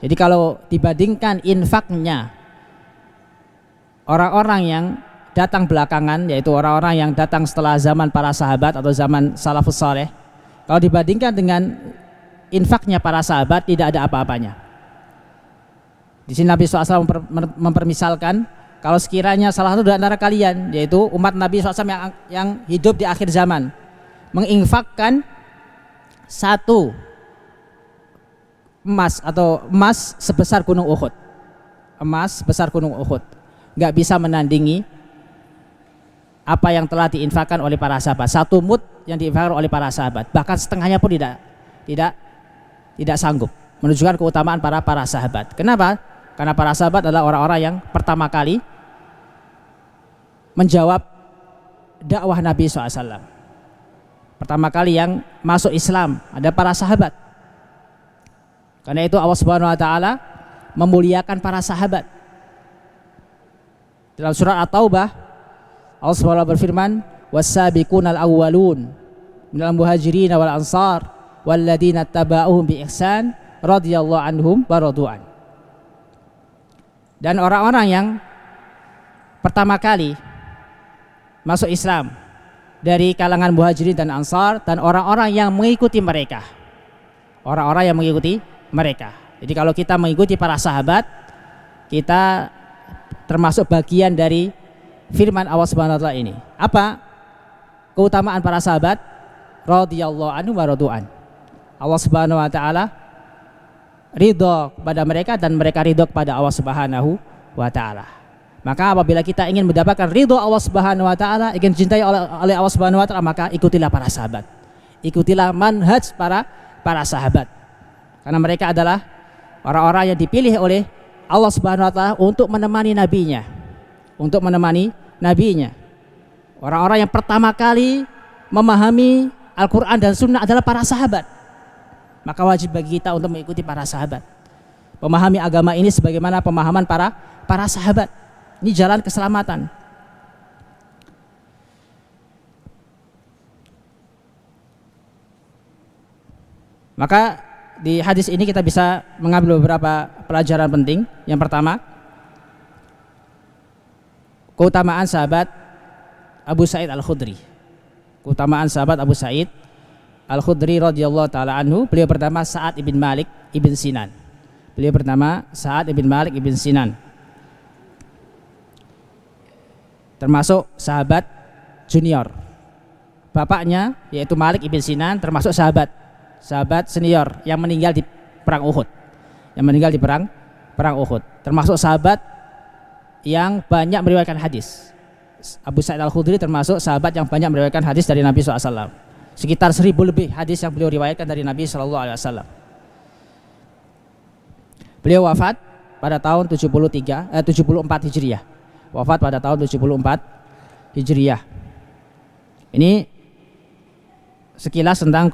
Jadi kalau dibandingkan infaknya orang-orang yang datang belakangan, yaitu orang-orang yang datang setelah zaman para sahabat atau zaman salafus saleh, kalau dibandingkan dengan infaknya para sahabat, tidak ada apa-apanya. Di sini Nabi SAW mempermisalkan, kalau sekiranya salah satu di antara kalian, yaitu umat Nabi SAW yang hidup di akhir zaman, menginfakkan 1 emas sebesar gunung Uhud, nggak bisa menandingi apa yang telah diinfakkan oleh para sahabat. 1 mud yang diinfakkan oleh para sahabat, bahkan setengahnya pun tidak sanggup, menunjukkan keutamaan para sahabat. Kenapa? Karena para sahabat adalah orang-orang yang pertama kali menjawab dakwah Nabi SAW. Pertama kali yang masuk Islam ada para sahabat. Karena itu Allah Subhanahu wa taala memuliakan para sahabat. Dalam surat At-Taubah Allah Subhanahu wa taala berfirman, was-sabiqunal awwalun minal muhajirin wal ansar walladzina tabauhum bi ihsan radhiyallahu anhum wa radu'an. Dan orang-orang yang pertama kali masuk Islam dari kalangan muhajirin dan ansar, dan orang-orang yang mengikuti mereka, Jadi kalau kita mengikuti para sahabat, kita termasuk bagian dari firman Allah Subhanahu wa taala ini. Apa keutamaan para sahabat? Radhiyallahu anhu wa radu'an. Allah Subhanahu wa taala ridho kepada mereka dan mereka ridho kepada Allah Subhanahu wa taala. Maka apabila kita ingin mendapatkan ridho Allah Subhanahu wa taala, ingin dicintai oleh Allah Subhanahu wa taala, maka ikutilah para sahabat. Ikutilah manhaj para sahabat. Karena mereka adalah orang-orang yang dipilih oleh Allah Subhanahu wa taala untuk menemani nabinya, Orang-orang yang pertama kali memahami Al-Quran dan Sunnah adalah para sahabat. Maka wajib bagi kita untuk mengikuti para sahabat, memahami agama ini sebagaimana pemahaman para sahabat. Ini jalan keselamatan. Maka di hadis ini kita bisa mengambil beberapa pelajaran penting. Yang pertama, keutamaan sahabat Abu Sa'id Al-Khudri. Keutamaan sahabat Abu Sa'id Al-Khudri radhiyallahu taala anhu. Beliau pertama Sa'ad ibn Malik ibn Sinan. Beliau pertama Sa'ad ibn Malik ibn Sinan. Termasuk sahabat junior. Bapaknya yaitu Malik ibn Sinan termasuk sahabat senior yang meninggal di perang Uhud. Yang meninggal di perang Uhud. Termasuk sahabat yang banyak meriwayatkan hadis. Abu Sa'id Al-Khudri termasuk sahabat yang banyak meriwayatkan hadis dari Nabi SAW. Sekitar 1000 lebih hadis yang beliau riwayatkan dari Nabi SAW. Beliau wafat pada tahun 74 Hijriah. Wafat pada tahun 74 Hijriah. Ini sekilas tentang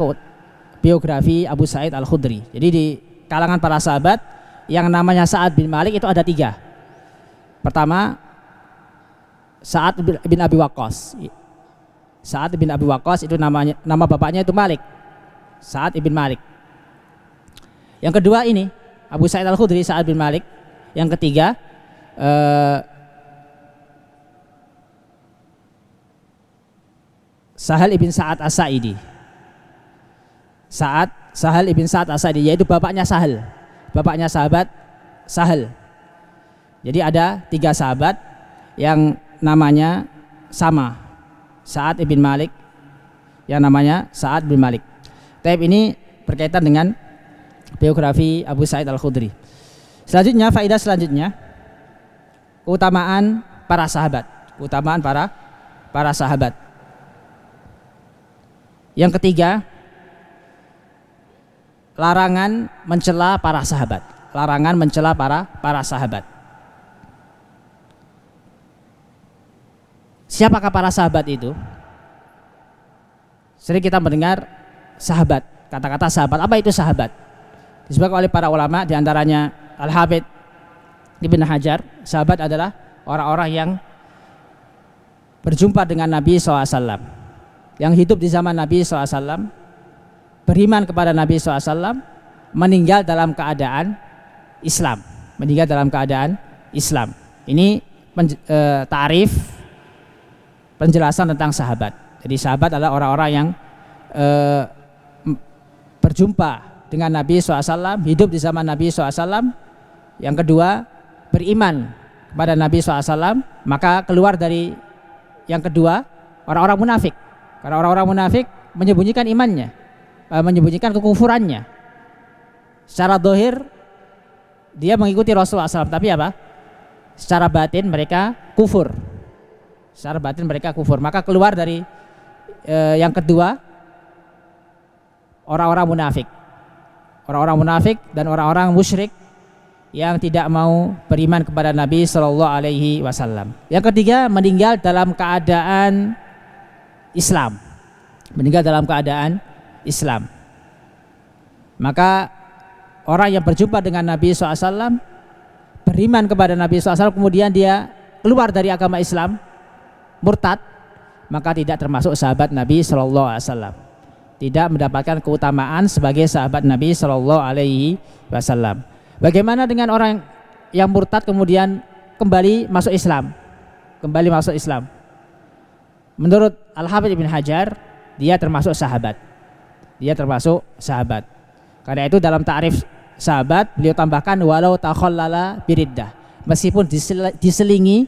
biografi Abu Sa'id Al-Khudri. Jadi di kalangan para sahabat yang namanya Sa'ad bin Malik itu ada 3. Pertama, Sa'ad bin Abi Waqqas. Sa'ad bin Abi Waqqas itu nama bapaknya itu Malik. Sa'ad bin Malik. Yang kedua ini Abu Sa'id Al-Khudri, Sa'ad bin Malik. Yang ketiga Sahal ibn Sa'ad As-Sa'idi. Sahal ibn Sa'ad As-Sa'idi, yaitu bapaknya Sahal. Bapaknya sahabat Sahal. Jadi ada 3 sahabat yang namanya sama, Sa'ad ibn Malik, yang namanya Sa'ad bin Malik. Tapi ini berkaitan dengan biografi Abu Sa'id Al-Khudri. Selanjutnya, faedah selanjutnya, keutamaan para sahabat. Keutamaan para sahabat. Yang ketiga, larangan mencela para sahabat. Larangan mencela para sahabat. Siapakah para sahabat itu? Sering kita mendengar sahabat, kata-kata sahabat. Apa itu sahabat? Disebutkan oleh para ulama, diantaranya Al-Hafidz Ibn Hajar, sahabat adalah orang-orang yang berjumpa dengan Nabi SAW, yang hidup di zaman Nabi SAW, beriman kepada Nabi SAW, meninggal dalam keadaan Islam. Meninggal dalam keadaan Islam. Ini ta'rif, penjelasan tentang sahabat. Jadi sahabat adalah orang-orang yang berjumpa dengan Nabi SAW, hidup di zaman Nabi SAW. Yang kedua, beriman kepada Nabi SAW. Maka keluar dari yang kedua, orang-orang munafik. Karena orang-orang munafik menyembunyikan imannya, menyembunyikan kekufurannya. Secara zahir dia mengikuti Rasulullah SAW, tapi apa? Secara batin mereka kufur. Secara batin mereka kufur. Maka keluar dari yang kedua, orang-orang munafik. Orang-orang munafik dan orang-orang musyrik yang tidak mau beriman kepada Nabi SAW. Yang ketiga, meninggal dalam keadaan Islam. Meninggal dalam keadaan Islam. Maka orang yang berjumpa dengan Nabi SAW, beriman kepada Nabi SAW, kemudian dia keluar dari agama Islam, murtad, maka tidak termasuk sahabat Nabi SAW. Tidak mendapatkan keutamaan sebagai sahabat Nabi SAW. Bagaimana dengan orang yang murtad kemudian kembali masuk Islam? Kembali masuk Islam. Menurut Al-Hafidz Ibn Hajar, dia termasuk sahabat. Dia termasuk sahabat. Karena itu dalam ta'rif sahabat beliau tambahkan walau takhallala biriddah. Meskipun diselingi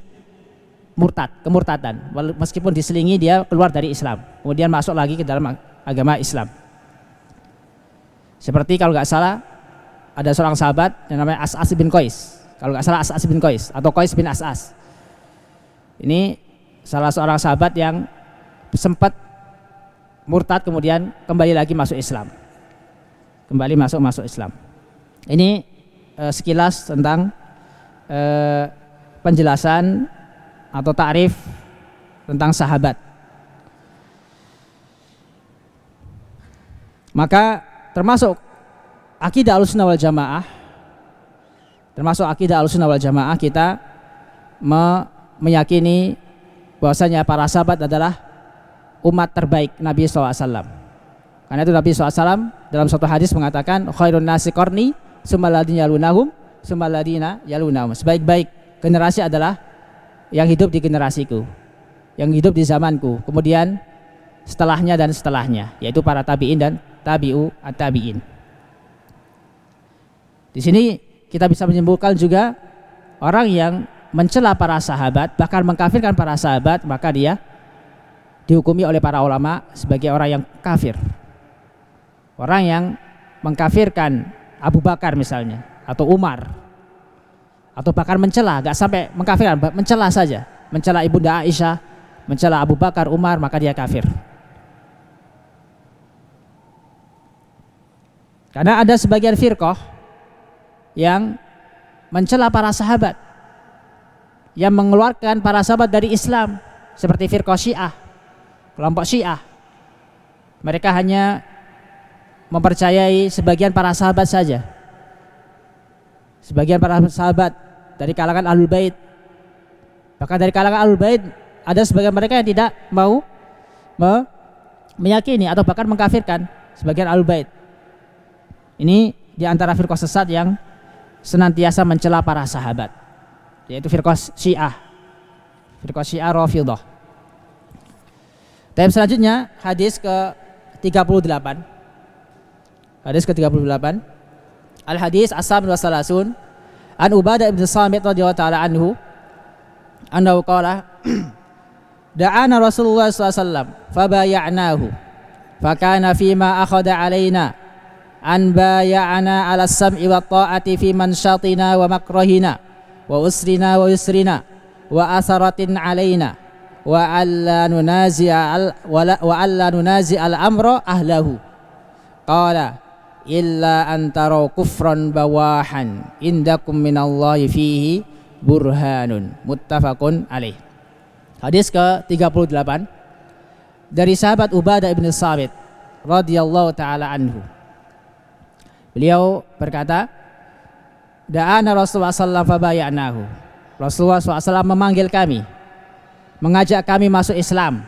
murtad, kemurtadan. Meskipun diselingi dia keluar dari Islam, kemudian masuk lagi ke dalam agama Islam. Seperti kalau nggak salah ada seorang sahabat yang namanya As'as bin Qais. Kalau nggak salah As'as bin Qais atau Qais bin As'as. Ini salah seorang sahabat yang sempat murtad kemudian kembali lagi masuk Islam. Kembali masuk Islam. Ini sekilas tentang penjelasan atau ta'rif tentang sahabat. Maka termasuk akidah Ahlussunnah wal Jamaah, kita meyakini bahwasanya para sahabat adalah umat terbaik Nabi SAW. Karena itu Nabi SAW dalam suatu hadis mengatakan khairun nasi qarni tsummal ladzina yalunahum tsummal ladzina yalunahum. Sebaik-baik generasi adalah yang hidup di generasiku, yang hidup di zamanku, kemudian setelahnya dan setelahnya, yaitu para tabi'in dan tabi'u at-tabi'in. Di sini kita bisa menyimpulkan juga orang yang mencela para sahabat, bahkan mengkafirkan para sahabat, maka dia dihukumi oleh para ulama sebagai orang yang kafir. Orang yang mengkafirkan Abu Bakar misalnya, atau Umar, atau bahkan mencela, gak sampai mengkafirkan, mencela saja, mencela Ibunda Aisyah, mencela Abu Bakar, Umar, maka dia kafir. Karena ada sebagian firqah yang mencela para sahabat, yang mengeluarkan para sahabat dari Islam, seperti firqah Syiah, kelompok Syiah. Mereka hanya mempercayai sebagian para sahabat saja, sebagian para sahabat dari kalangan Ahlul Bait. Bahkan dari kalangan Ahlul Bait ada sebagian mereka yang tidak mau meyakini atau bahkan mengkafirkan sebagian Ahlul Bait. Ini di antara firqah sesat yang senantiasa mencela para sahabat, yaitu firqah Syiah, Rafidhah. Selanjutnya hadis ke-38. Hadis ke-38. Al-hadis as-samin wa salasun an Ubadah ibn Samit radhiyallahu ta'ala anhu annahu qala da'ana Rasulullah sallallahu alaihi wasallam fabaya'nahu fakana fima akhadha alaina an bay'ana 'ala as-sam'i wa ta'ati fi manshatina wa makrahina wa usrina wa yusrina wa asaratin alaina wa alla nunazi'a al-amra ahlahu. Qala illa antara kufran bawahan indakum minallahi fihi burhanun. Muttafaqun alaih. Hadis ke-38 dari sahabat Ubadah ibn Samit radhiyallahu ta'ala anhu. Beliau berkata, da'ana Rasulullah sallallahu fabayanahu. Rasulullah SAW memanggil kami, mengajak kami masuk Islam,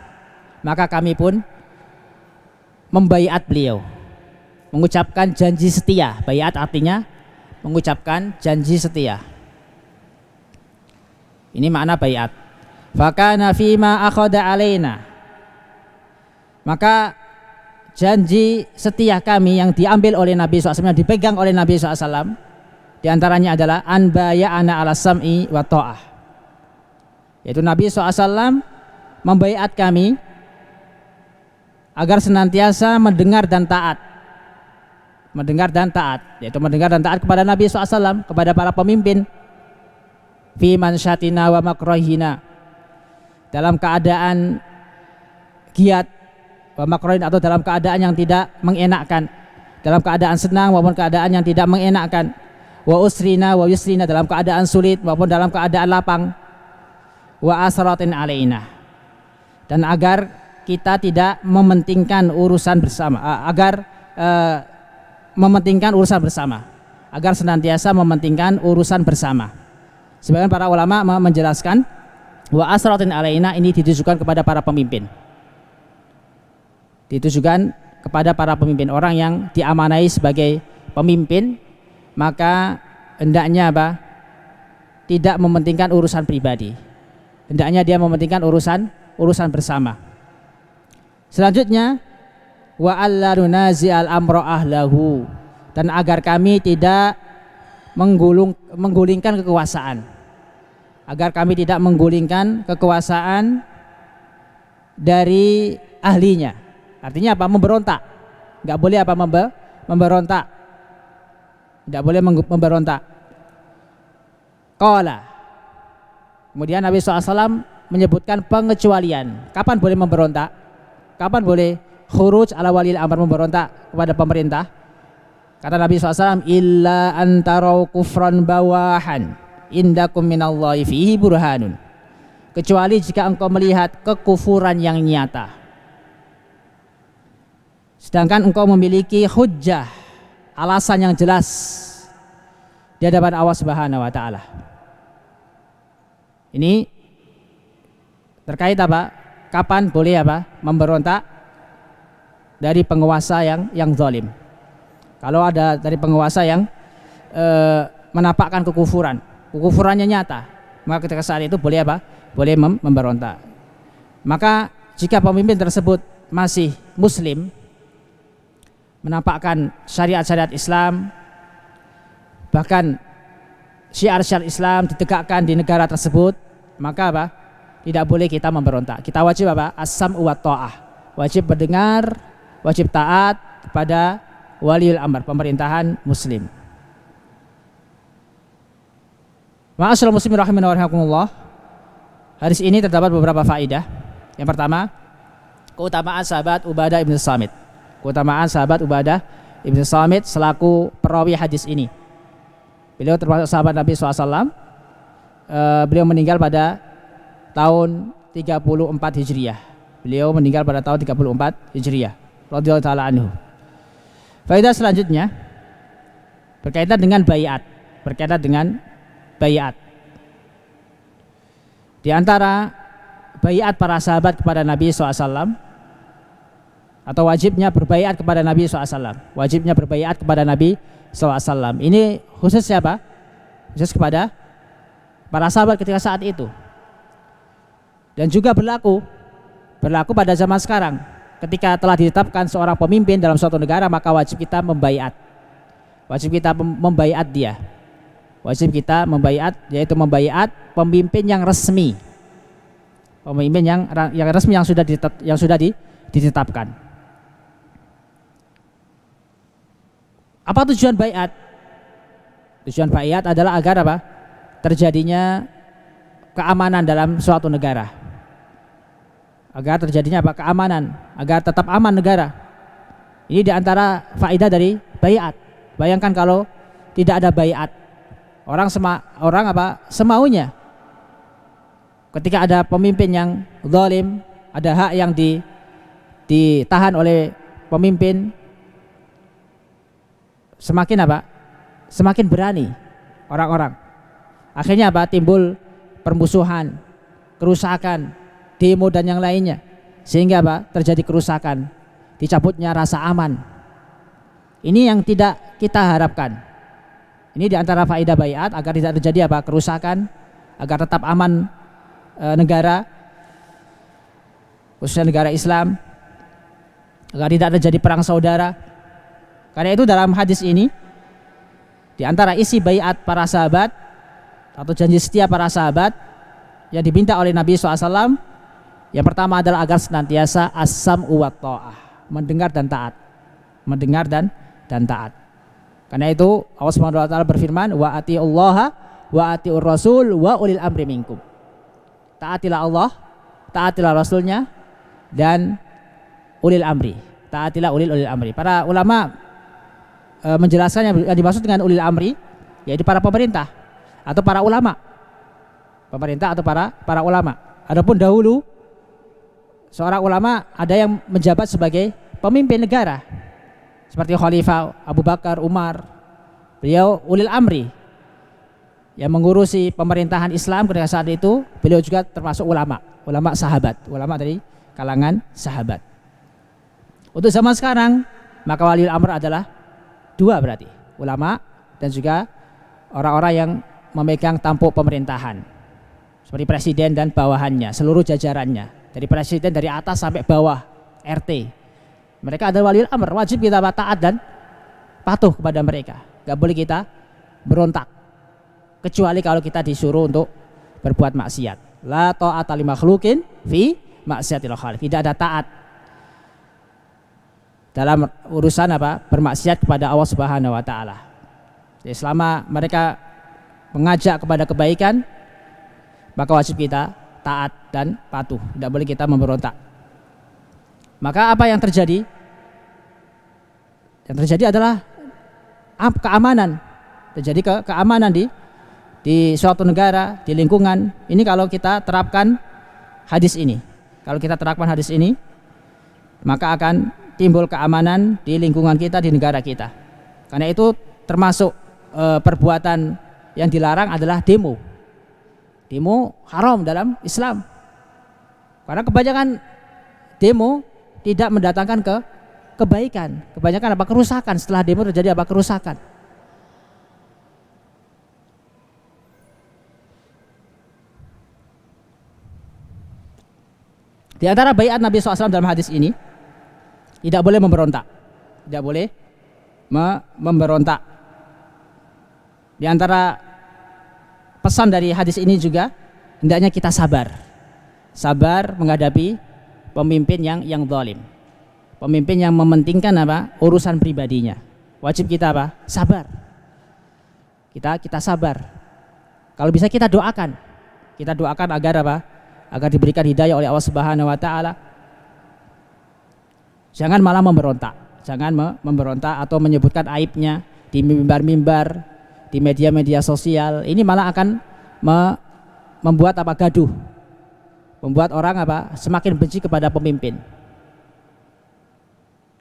maka kami pun membaiat beliau, mengucapkan janji setia. Baiat artinya mengucapkan janji setia. Ini makna baiat. Fakana fima akhadha alaina. Maka janji setia kami yang diambil oleh Nabi SAW, yang dipegang oleh Nabi SAW, diantaranya adalah an baya'ana ala sam'i wa ta'ah, yaitu Nabi SAW membaiat kami agar senantiasa mendengar dan taat, yaitu mendengar dan taat kepada Nabi SAW, kepada para pemimpin, fi mansyatina wa makrahina, dalam keadaan giat, wa makrohin, atau dalam keadaan yang tidak mengenakkan, dalam keadaan senang maupun keadaan yang tidak mengenakkan, wa usrina wa yusrina, dalam keadaan sulit maupun dalam keadaan lapang, wa asratin alaina, dan agar kita tidak mementingkan urusan bersama, mementingkan urusan bersama, agar senantiasa mementingkan urusan bersama. Sebagian para ulama menjelaskan wa asratin alaina ini ditujukan kepada para pemimpin, ditujukan kepada para pemimpin, orang yang diamanai sebagai pemimpin, maka hendaknya tidak mementingkan urusan pribadi, hendaknya dia mementingkan urusan bersama. Selanjutnya wa alla nunazi'al amra ahlahu, dan agar kami tidak menggulingkan kekuasaan, agar kami tidak menggulingkan kekuasaan dari ahlinya. Artinya apa? Memberontak. Enggak boleh memberontak. Tidak boleh memberontak. Qala, kemudian Nabi SAW menyebutkan pengecualian. Kapan boleh memberontak? Kapan boleh khuruj ala walil amr, memberontak kepada pemerintah? Kata Nabi SAW, illa antarau kufran bawahan indakum minallahi fihi burhanun, kecuali jika engkau melihat kekufuran yang nyata. sedangkan engkau memiliki hujjah, alasan yang jelas di hadapan Allah Subhanahu wa taala. Ini terkait apa? Kapan boleh apa? Memberontak dari penguasa yang zalim. Kalau ada dari penguasa yang menampakkan kekufurannya nyata, maka ketika saat itu boleh apa? Boleh memberontak. Maka jika pemimpin tersebut masih muslim, menampakkan syariat-syariat Islam, bahkan syiar-syiar Islam ditegakkan di negara tersebut, maka apa? Tidak boleh kita memberontak. Kita wajib apa? As-sam'u wa ta'ah. Wajib mendengar, wajib taat kepada waliul amr, pemerintahan muslim. Ma'asyiral muslimin rahimani wa rahimakumullah. Hadis ini terdapat beberapa faedah. Yang pertama, keutamaan sahabat Ubadah ibn Samit. Keutamaan sahabat Ubadah ibn Samit selaku perawi hadis ini. Beliau termasuk sahabat Nabi SAW. Beliau meninggal pada tahun 34 Hijriah. Beliau meninggal pada tahun 34 Hijriah. Radhiyallahu taala anhu. Faedah selanjutnya berkaitan dengan baiat. Di antara baiat para sahabat kepada Nabi SAW, atau wajibnya berbaiat kepada Nabi SAW. Wajibnya berbaiat kepada Nabi SAW. Ini khusus siapa? Khusus kepada para sahabat ketika saat itu. Dan juga berlaku pada zaman sekarang. Ketika telah ditetapkan seorang pemimpin dalam suatu negara, maka wajib kita membaiat. Wajib kita membaiat dia. Wajib kita membaiat, yaitu membaiat pemimpin yang resmi. Pemimpin yang resmi yang sudah ditetapkan. Apa tujuan baiat? Tujuan baiat adalah agar apa? Terjadinya keamanan dalam suatu negara. Agar terjadinya apa? Keamanan, agar tetap aman negara. Ini diantara faedah dari baiat. Bayangkan kalau tidak ada baiat, orang semaunya. Ketika ada pemimpin yang zalim, ada hak yang ditahan oleh pemimpin, semakin berani orang-orang. Akhirnya apa? Timbul permusuhan, kerusakan, demo dan yang lainnya. Sehingga apa? Terjadi kerusakan, dicabutnya rasa aman. Ini yang tidak kita harapkan. Ini diantara faedah baiat, agar tidak terjadi apa? Kerusakan, agar tetap aman negara, khususnya negara Islam, agar tidak terjadi perang saudara. Karena itu dalam hadis ini, di antara isi baiat para sahabat atau janji setia para sahabat yang diminta oleh Nabi SAW, yang pertama adalah agar senantiasa as-sam'u wa ta'ah, mendengar dan taat. Mendengar dan taat. Karena itu Allah Subhanahu wa taala berfirman, wa atiullaha wa atiur rasul wa ulil amri minkum. Taatilah Allah, taatilah Rasulnya, dan ulil amri. Taatilah ulil amri. Para ulama menjelaskan yang dimaksud dengan ulil amri yaitu para pemerintah atau para ulama. Pemerintah atau para ulama. Adapun dahulu seorang ulama ada yang menjabat sebagai pemimpin negara. Seperti Khalifah Abu Bakar, Umar. Beliau ulil amri yang mengurusi pemerintahan Islam ketika saat itu. Beliau juga termasuk ulama sahabat, ulama dari kalangan sahabat. Untuk zaman sekarang, maka waliul amr adalah dua, berarti ulama dan juga orang-orang yang memegang tampuk pemerintahan, seperti presiden dan bawahannya, seluruh jajarannya, dari presiden dari atas sampai bawah RT. Mereka adalah waliul amr, wajib kita taat dan patuh kepada mereka. Gak boleh kita berontak, kecuali kalau kita disuruh untuk berbuat maksiat. La ta'ata li makhluqin fi maksiatil khaliq. Tidak ada taat dalam urusan bermaksiat kepada Allah Subhanahu wa taala. Jadi selama mereka mengajak kepada kebaikan, maka wajib kita taat dan patuh. Tidak boleh kita memberontak. Maka apa yang terjadi? Yang terjadi adalah keamanan. Terjadi keamanan di suatu negara, di lingkungan. Ini kalau kita terapkan hadis ini. Kalau kita terapkan hadis ini, maka akan timbul keamanan di lingkungan kita, di negara kita. Karena itu termasuk perbuatan yang dilarang adalah demo. Demo haram dalam Islam. Karena kebanyakan demo tidak mendatangkan kebaikan. Kebanyakan apa? Kerusakan. Setelah demo terjadi apa? Kerusakan. Di antara baiat Nabi SAW dalam hadis ini, tidak boleh memberontak. Tidak boleh memberontak. Di antara pesan dari hadis ini juga, hendaknya kita sabar. Sabar menghadapi pemimpin yang zalim. Pemimpin yang mementingkan apa? Urusan pribadinya. Wajib kita apa? Sabar. Kita sabar. Kalau bisa kita doakan. Kita doakan agar apa? Agar diberikan hidayah oleh Allah Subhanahu wa taala. Jangan malah memberontak. Jangan memberontak atau menyebutkan aibnya di mimbar-mimbar, di media-media sosial. Ini malah akan membuat apa? Gaduh. Membuat orang apa? Semakin benci kepada pemimpin.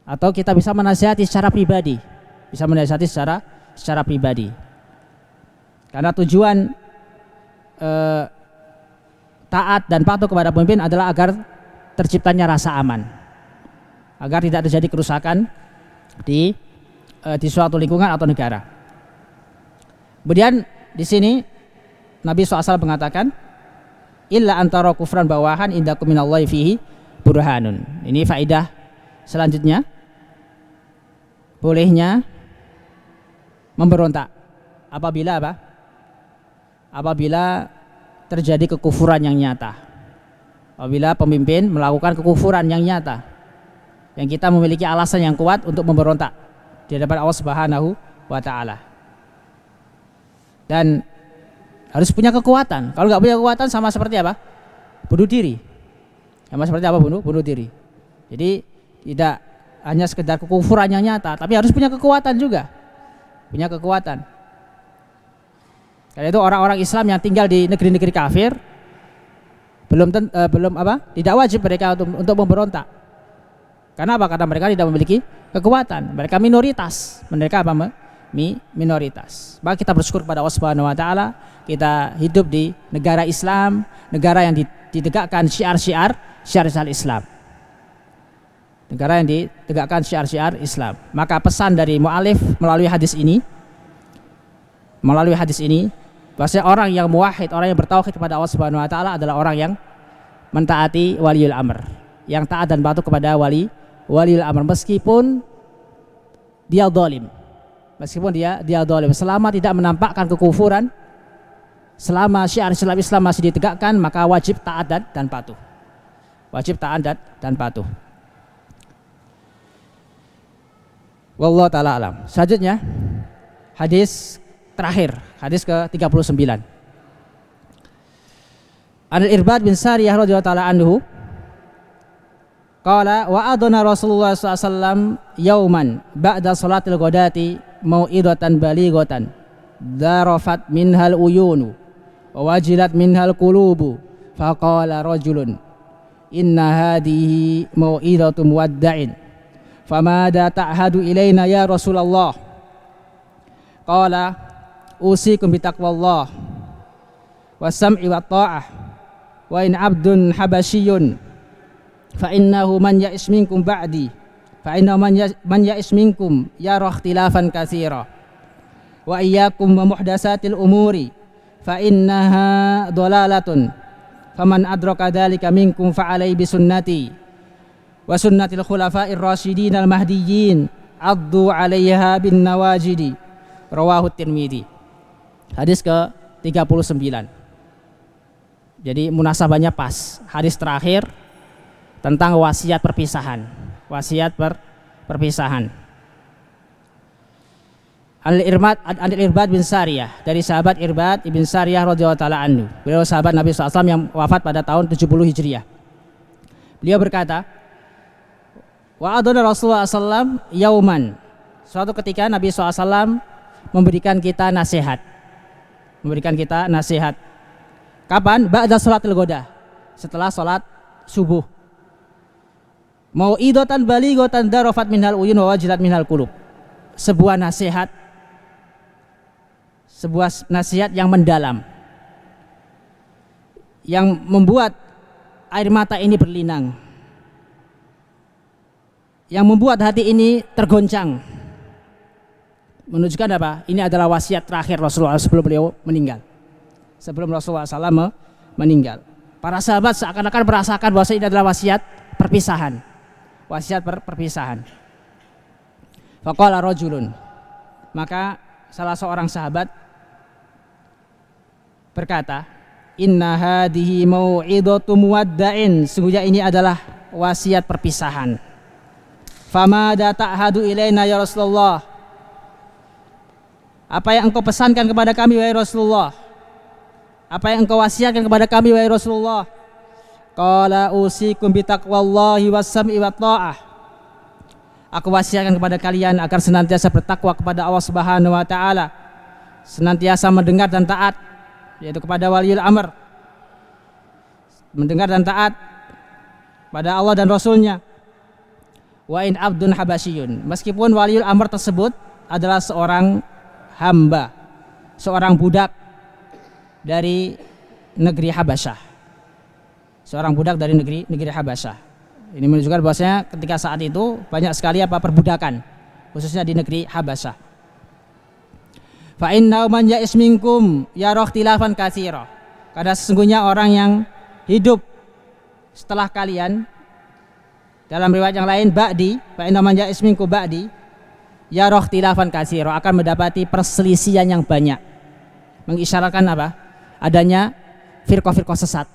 Atau kita bisa menasihati secara pribadi. Bisa menasihati secara pribadi. Karena tujuan taat dan patuh kepada pemimpin adalah agar terciptanya rasa aman, agar tidak terjadi kerusakan di suatu lingkungan atau negara. Kemudian di sini Nabi SAW mengatakan, illa antara kufran bawahan indakum minallahi fihi burhanun. Ini faidah selanjutnya, bolehnya memberontak apabila apa? Apabila terjadi kekufuran yang nyata. Apabila pemimpin melakukan kekufuran yang nyata, yang kita memiliki alasan yang kuat untuk memberontak di hadapan Allah Subhanahu wa taala. Dan harus punya kekuatan. Kalau nggak punya kekuatan sama seperti apa? Bunuh diri. Sama seperti apa? Bunuh diri. Jadi tidak hanya sekedar kekufuran yang nyata, tapi harus punya kekuatan juga. Punya kekuatan. Karena itu orang-orang Islam yang tinggal di negeri-negeri kafir belum tidak wajib mereka untuk memberontak. Karena apa? Karena mereka tidak memiliki kekuatan. Mereka minoritas. Mereka apa? Minoritas. Maka kita bersyukur kepada Allah Subhanahu wa taala, kita hidup di negara Islam, negara yang ditegakkan syiar-syiar Islam. Negara yang ditegakkan syiar-syiar Islam. Maka pesan dari mu'alif melalui hadis ini bahwasanya orang yang muwahhid, orang yang bertauhid kepada Allah Subhanahu wa taala adalah orang yang mentaati waliul amr, yang taat dan patuh kepada waliul amr meskipun dia zalim. Meskipun dia zalim, selama tidak menampakkan kekufuran, selama syiar Islam masih ditegakkan, maka wajib taat dan patuh. Wajib taat dan patuh. Wallahu taala alam. Selanjutnya hadis terakhir, hadis ke-39. Al-Irbad bin Sariyah radhiyallahu taala anhu qala wa adana Rasulullah sallallahu alaihi wasallam yauman ba'da salatil ghadati mau'idatan balighatan darafat minhal uyunu wa wajilat minhal qulubu faqala rajulun inna hadhihi mau'idatu muwadda'in famada ta'hadu ilaina ya Rasulullah qala usikum bitaqwallah wasam'i wa ta'ah wa in abdun habasyiyun fa innahu man ya'is minkum ba'di fa innahu man ya'is minkum yara ikhtilafan katsira wa iyyakum wa muhdatsatil umuri fa innaha dhalalatun faman adraka dzalika minkum fa alaihi bisunnati wa sunnatil khulafa'ir rasyidin al mahdiyyin addu 'alaiha bin nawajidi rawahu Tirmidzi. Hadis ke-39. Jadi munasabahnya pas. Hadis terakhir tentang wasiat perpisahan. Wasiat perpisahan. Al-Irbad bin Sariyah, dari sahabat Irbad ibn Sariyah radhiyallahu taala anhu. Beliau sahabat Nabi SAW yang wafat pada tahun 70 Hijriah. Beliau berkata, wa adana Rasulullah SAW yauman. Suatu ketika Nabi SAW memberikan kita nasihat. Kapan? Ba'da salatil ghada, setelah salat subuh. Mau'idatan balighatan darafat minhal uyun wa wajilat minhal qulub. Sebuah nasihat yang mendalam, yang membuat air mata ini berlinang, yang membuat hati ini tergoncang, menunjukkan apa? Ini adalah wasiat terakhir Rasulullah sebelum beliau meninggal. Sebelum Rasulullah SAW meninggal, para sahabat seakan-akan merasakan bahwa ini adalah wasiat perpisahan. Wasiat perpisahan. Faqala rajulun, maka salah seorang sahabat berkata, inna hadhihi mau'idatu muwadda'in, sungguhnya ini adalah wasiat perpisahan. Famada ta'hadu ilaina ya Rasulullah, apa yang engkau pesankan kepada kami wahai Rasulullah? Apa yang engkau wasiatkan kepada kami wahai Rasulullah? Qala usikum bitaqwallahi was-sam'i wat ta'ah. Aku wasiatkan kepada kalian agar senantiasa bertakwa kepada Allah Subhanahu wa taala, senantiasa mendengar dan taat, yaitu kepada waliul amr, mendengar dan taat pada Allah dan Rasulnya. Wa in abdun habasyun, meskipun waliul amr tersebut adalah seorang hamba, seorang budak dari negeri Habasyah, seorang budak dari negeri Habasyah. Ini menunjukkan bahwasanya ketika saat itu banyak sekali perbudakan, khususnya di negeri Habasyah. Fa inna man ya'is minkum yara ikhtilafan katsira, karena sesungguhnya orang yang hidup setelah kalian, dalam riwayat yang lain ba'di, fa inna man ya'is minkum ba'di yara ikhtilafan katsira, akan mendapati perselisihan yang banyak, mengisyaratkan apa? Adanya firqah-firqah sesat,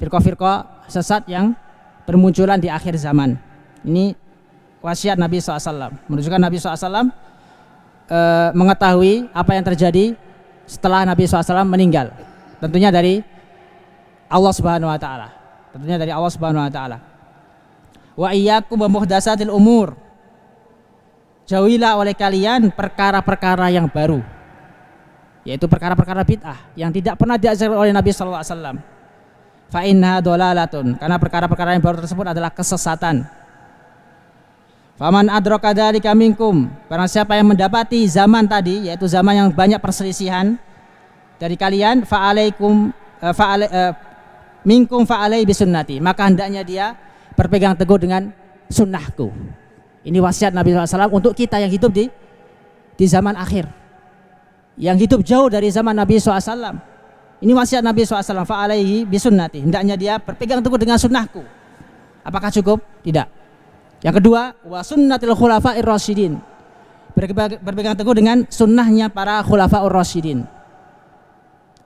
firqah-firqah sesat yang bermunculan di akhir zaman. Ini wasiat Nabi SAW, menunjukkan Nabi SAW mengetahui apa yang terjadi setelah Nabi SAW meninggal, tentunya dari Allah Subhanahu wa taala, tentunya dari Allah Subhanahu wa taala. Wa iyyakum wa muhdatsatil umur, jauhilah oleh kalian perkara-perkara yang baru, yaitu perkara-perkara bid'ah yang tidak pernah diajarkan oleh Nabi sallallahu alaihi wasallam. Fa inna dolalatun, karena perkara-perkara yang baru tersebut adalah kesesatan. Faman adraka dzalika minkum, barang siapa yang mendapati zaman tadi, yaitu zaman yang banyak perselisihan dari kalian, minkum fa'alai bisunnati, maka hendaknya dia berpegang teguh dengan sunnahku. Ini wasiat Nabi SAW untuk kita yang hidup di zaman akhir, yang hidup jauh dari zaman Nabi SAW. Ini wasiat Nabi SAW, fa'alaihi bisunnati, hendaknya dia berpegang teguh dengan sunnahku. Apakah cukup? Tidak. Yang kedua, wa sunnatil khulafa'ir rasyidin, berpegang teguh dengan sunnahnya para khulafa'ur rasyidin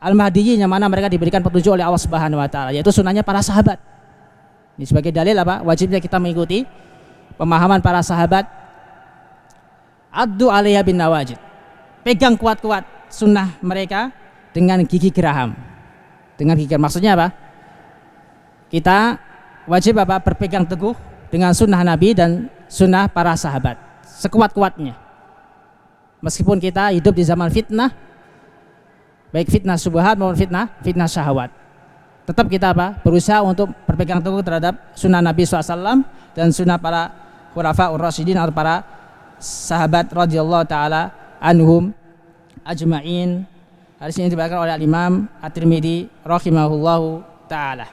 al-mahdiyyin, yang mana mereka diberikan petunjuk oleh Allah Subhanahu wa taala, yaitu sunnahnya para sahabat. Ini sebagai dalil apa? Wajibnya kita mengikuti pemahaman para sahabat. Addu 'alaiha bin nawajid, pegang kuat-kuat sunnah mereka dengan gigi geraham. Dengan gigi geraham maksudnya apa? Kita wajib berpegang teguh dengan sunnah Nabi dan sunnah para sahabat sekuat-kuatnya. Meskipun kita hidup di zaman fitnah, baik fitnah syubhat maupun fitnah syahwat, tetap kita berusaha untuk berpegang teguh terhadap sunnah Nabi SAW dan sunnah para khulafa'ur rasyidin atau para sahabat radhiyallahu taala anhum ajma'in. Hadis ini diriwayatkan oleh Imam At-Tirmidzi rahimahullahu taala.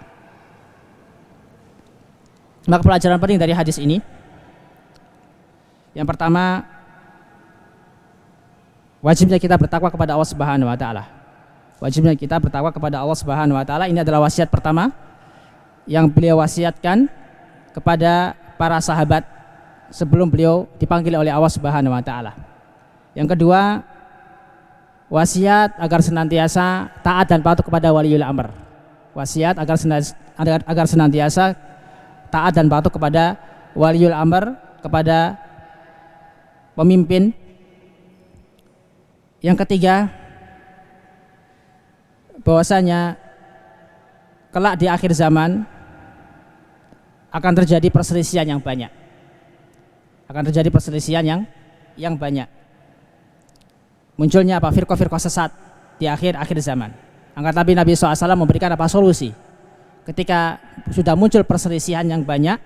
Maka pelajaran penting dari hadis ini, yang pertama, wajibnya kita bertakwa kepada Allah Subhanahu wa taala. Wajibnya kita bertakwa kepada Allah Subhanahu wa taala. Ini adalah wasiat pertama yang beliau wasiatkan kepada para sahabat sebelum beliau dipanggil oleh Allah Subhanahu wa taala. Yang kedua, wasiat agar senantiasa taat dan patuh kepada waliul amr. Wasiat agar senantiasa taat dan patuh kepada waliul amr, kepada pemimpin. Yang ketiga, bahwasanya kelak di akhir zaman akan terjadi perselisihan yang banyak. Akan terjadi perselisihan yang banyak. Munculnya firqah-firqah sesat di akhir zaman. Angkat Nabi SAW memberikan solusi. Ketika sudah muncul perselisihan yang banyak,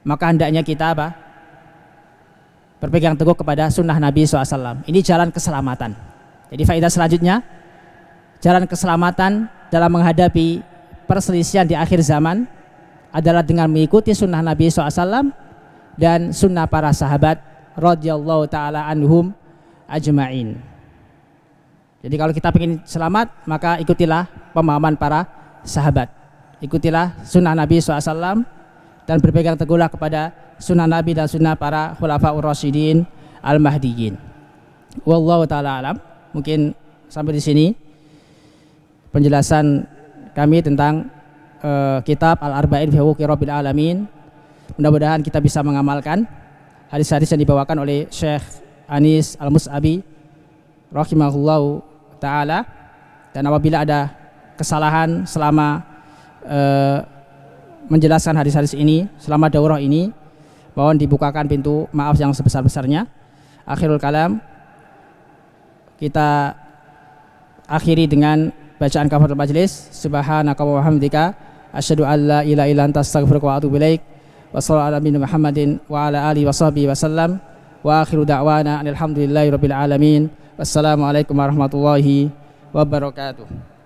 maka hendaknya kita apa? Berpegang teguh kepada sunnah Nabi SAW. Ini jalan keselamatan. Jadi faedah selanjutnya, jalan keselamatan dalam menghadapi perselisihan di akhir zaman adalah dengan mengikuti sunnah Nabi SAW dan sunnah para sahabat radhiyallahu ta'ala anhum ajma'in. Jadi kalau kita ingin selamat, maka ikutilah pemahaman para sahabat, ikutilah sunnah Nabi SAW dan berpegang teguhlah kepada sunnah Nabi dan sunnah para khulafaur rasyidin al-mahdiyyin. Wallahu ta'ala alam. Mungkin sampai di sini penjelasan kami tentang kitab Al-Arba'in fi Huquqi Rabbil Alamin. Mudah-mudahan kita bisa mengamalkan hadis-hadis yang dibawakan oleh Syekh Anis Al-Mus'abi rahimahullahu ta'ala, dan apabila ada kesalahan selama menjelaskan hadis-hadis ini, selama daurah ini, mohon dibukakan pintu maaf yang sebesar-besarnya. Akhirul kalam, kita akhiri dengan bacaan kafaratul majlis. Subhanaka wa bihamdika asyhadu an la ilaha illa anta astaghfiruka wa atubu ilaik. Wa sallallahu ala nabiyyina Muhammadin wa ala alihi washabihi wasallam. Wa akhiru da'wana alhamdulillahi rabbil alamin. Wassalamualaikum warahmatullahi wabarakatuh.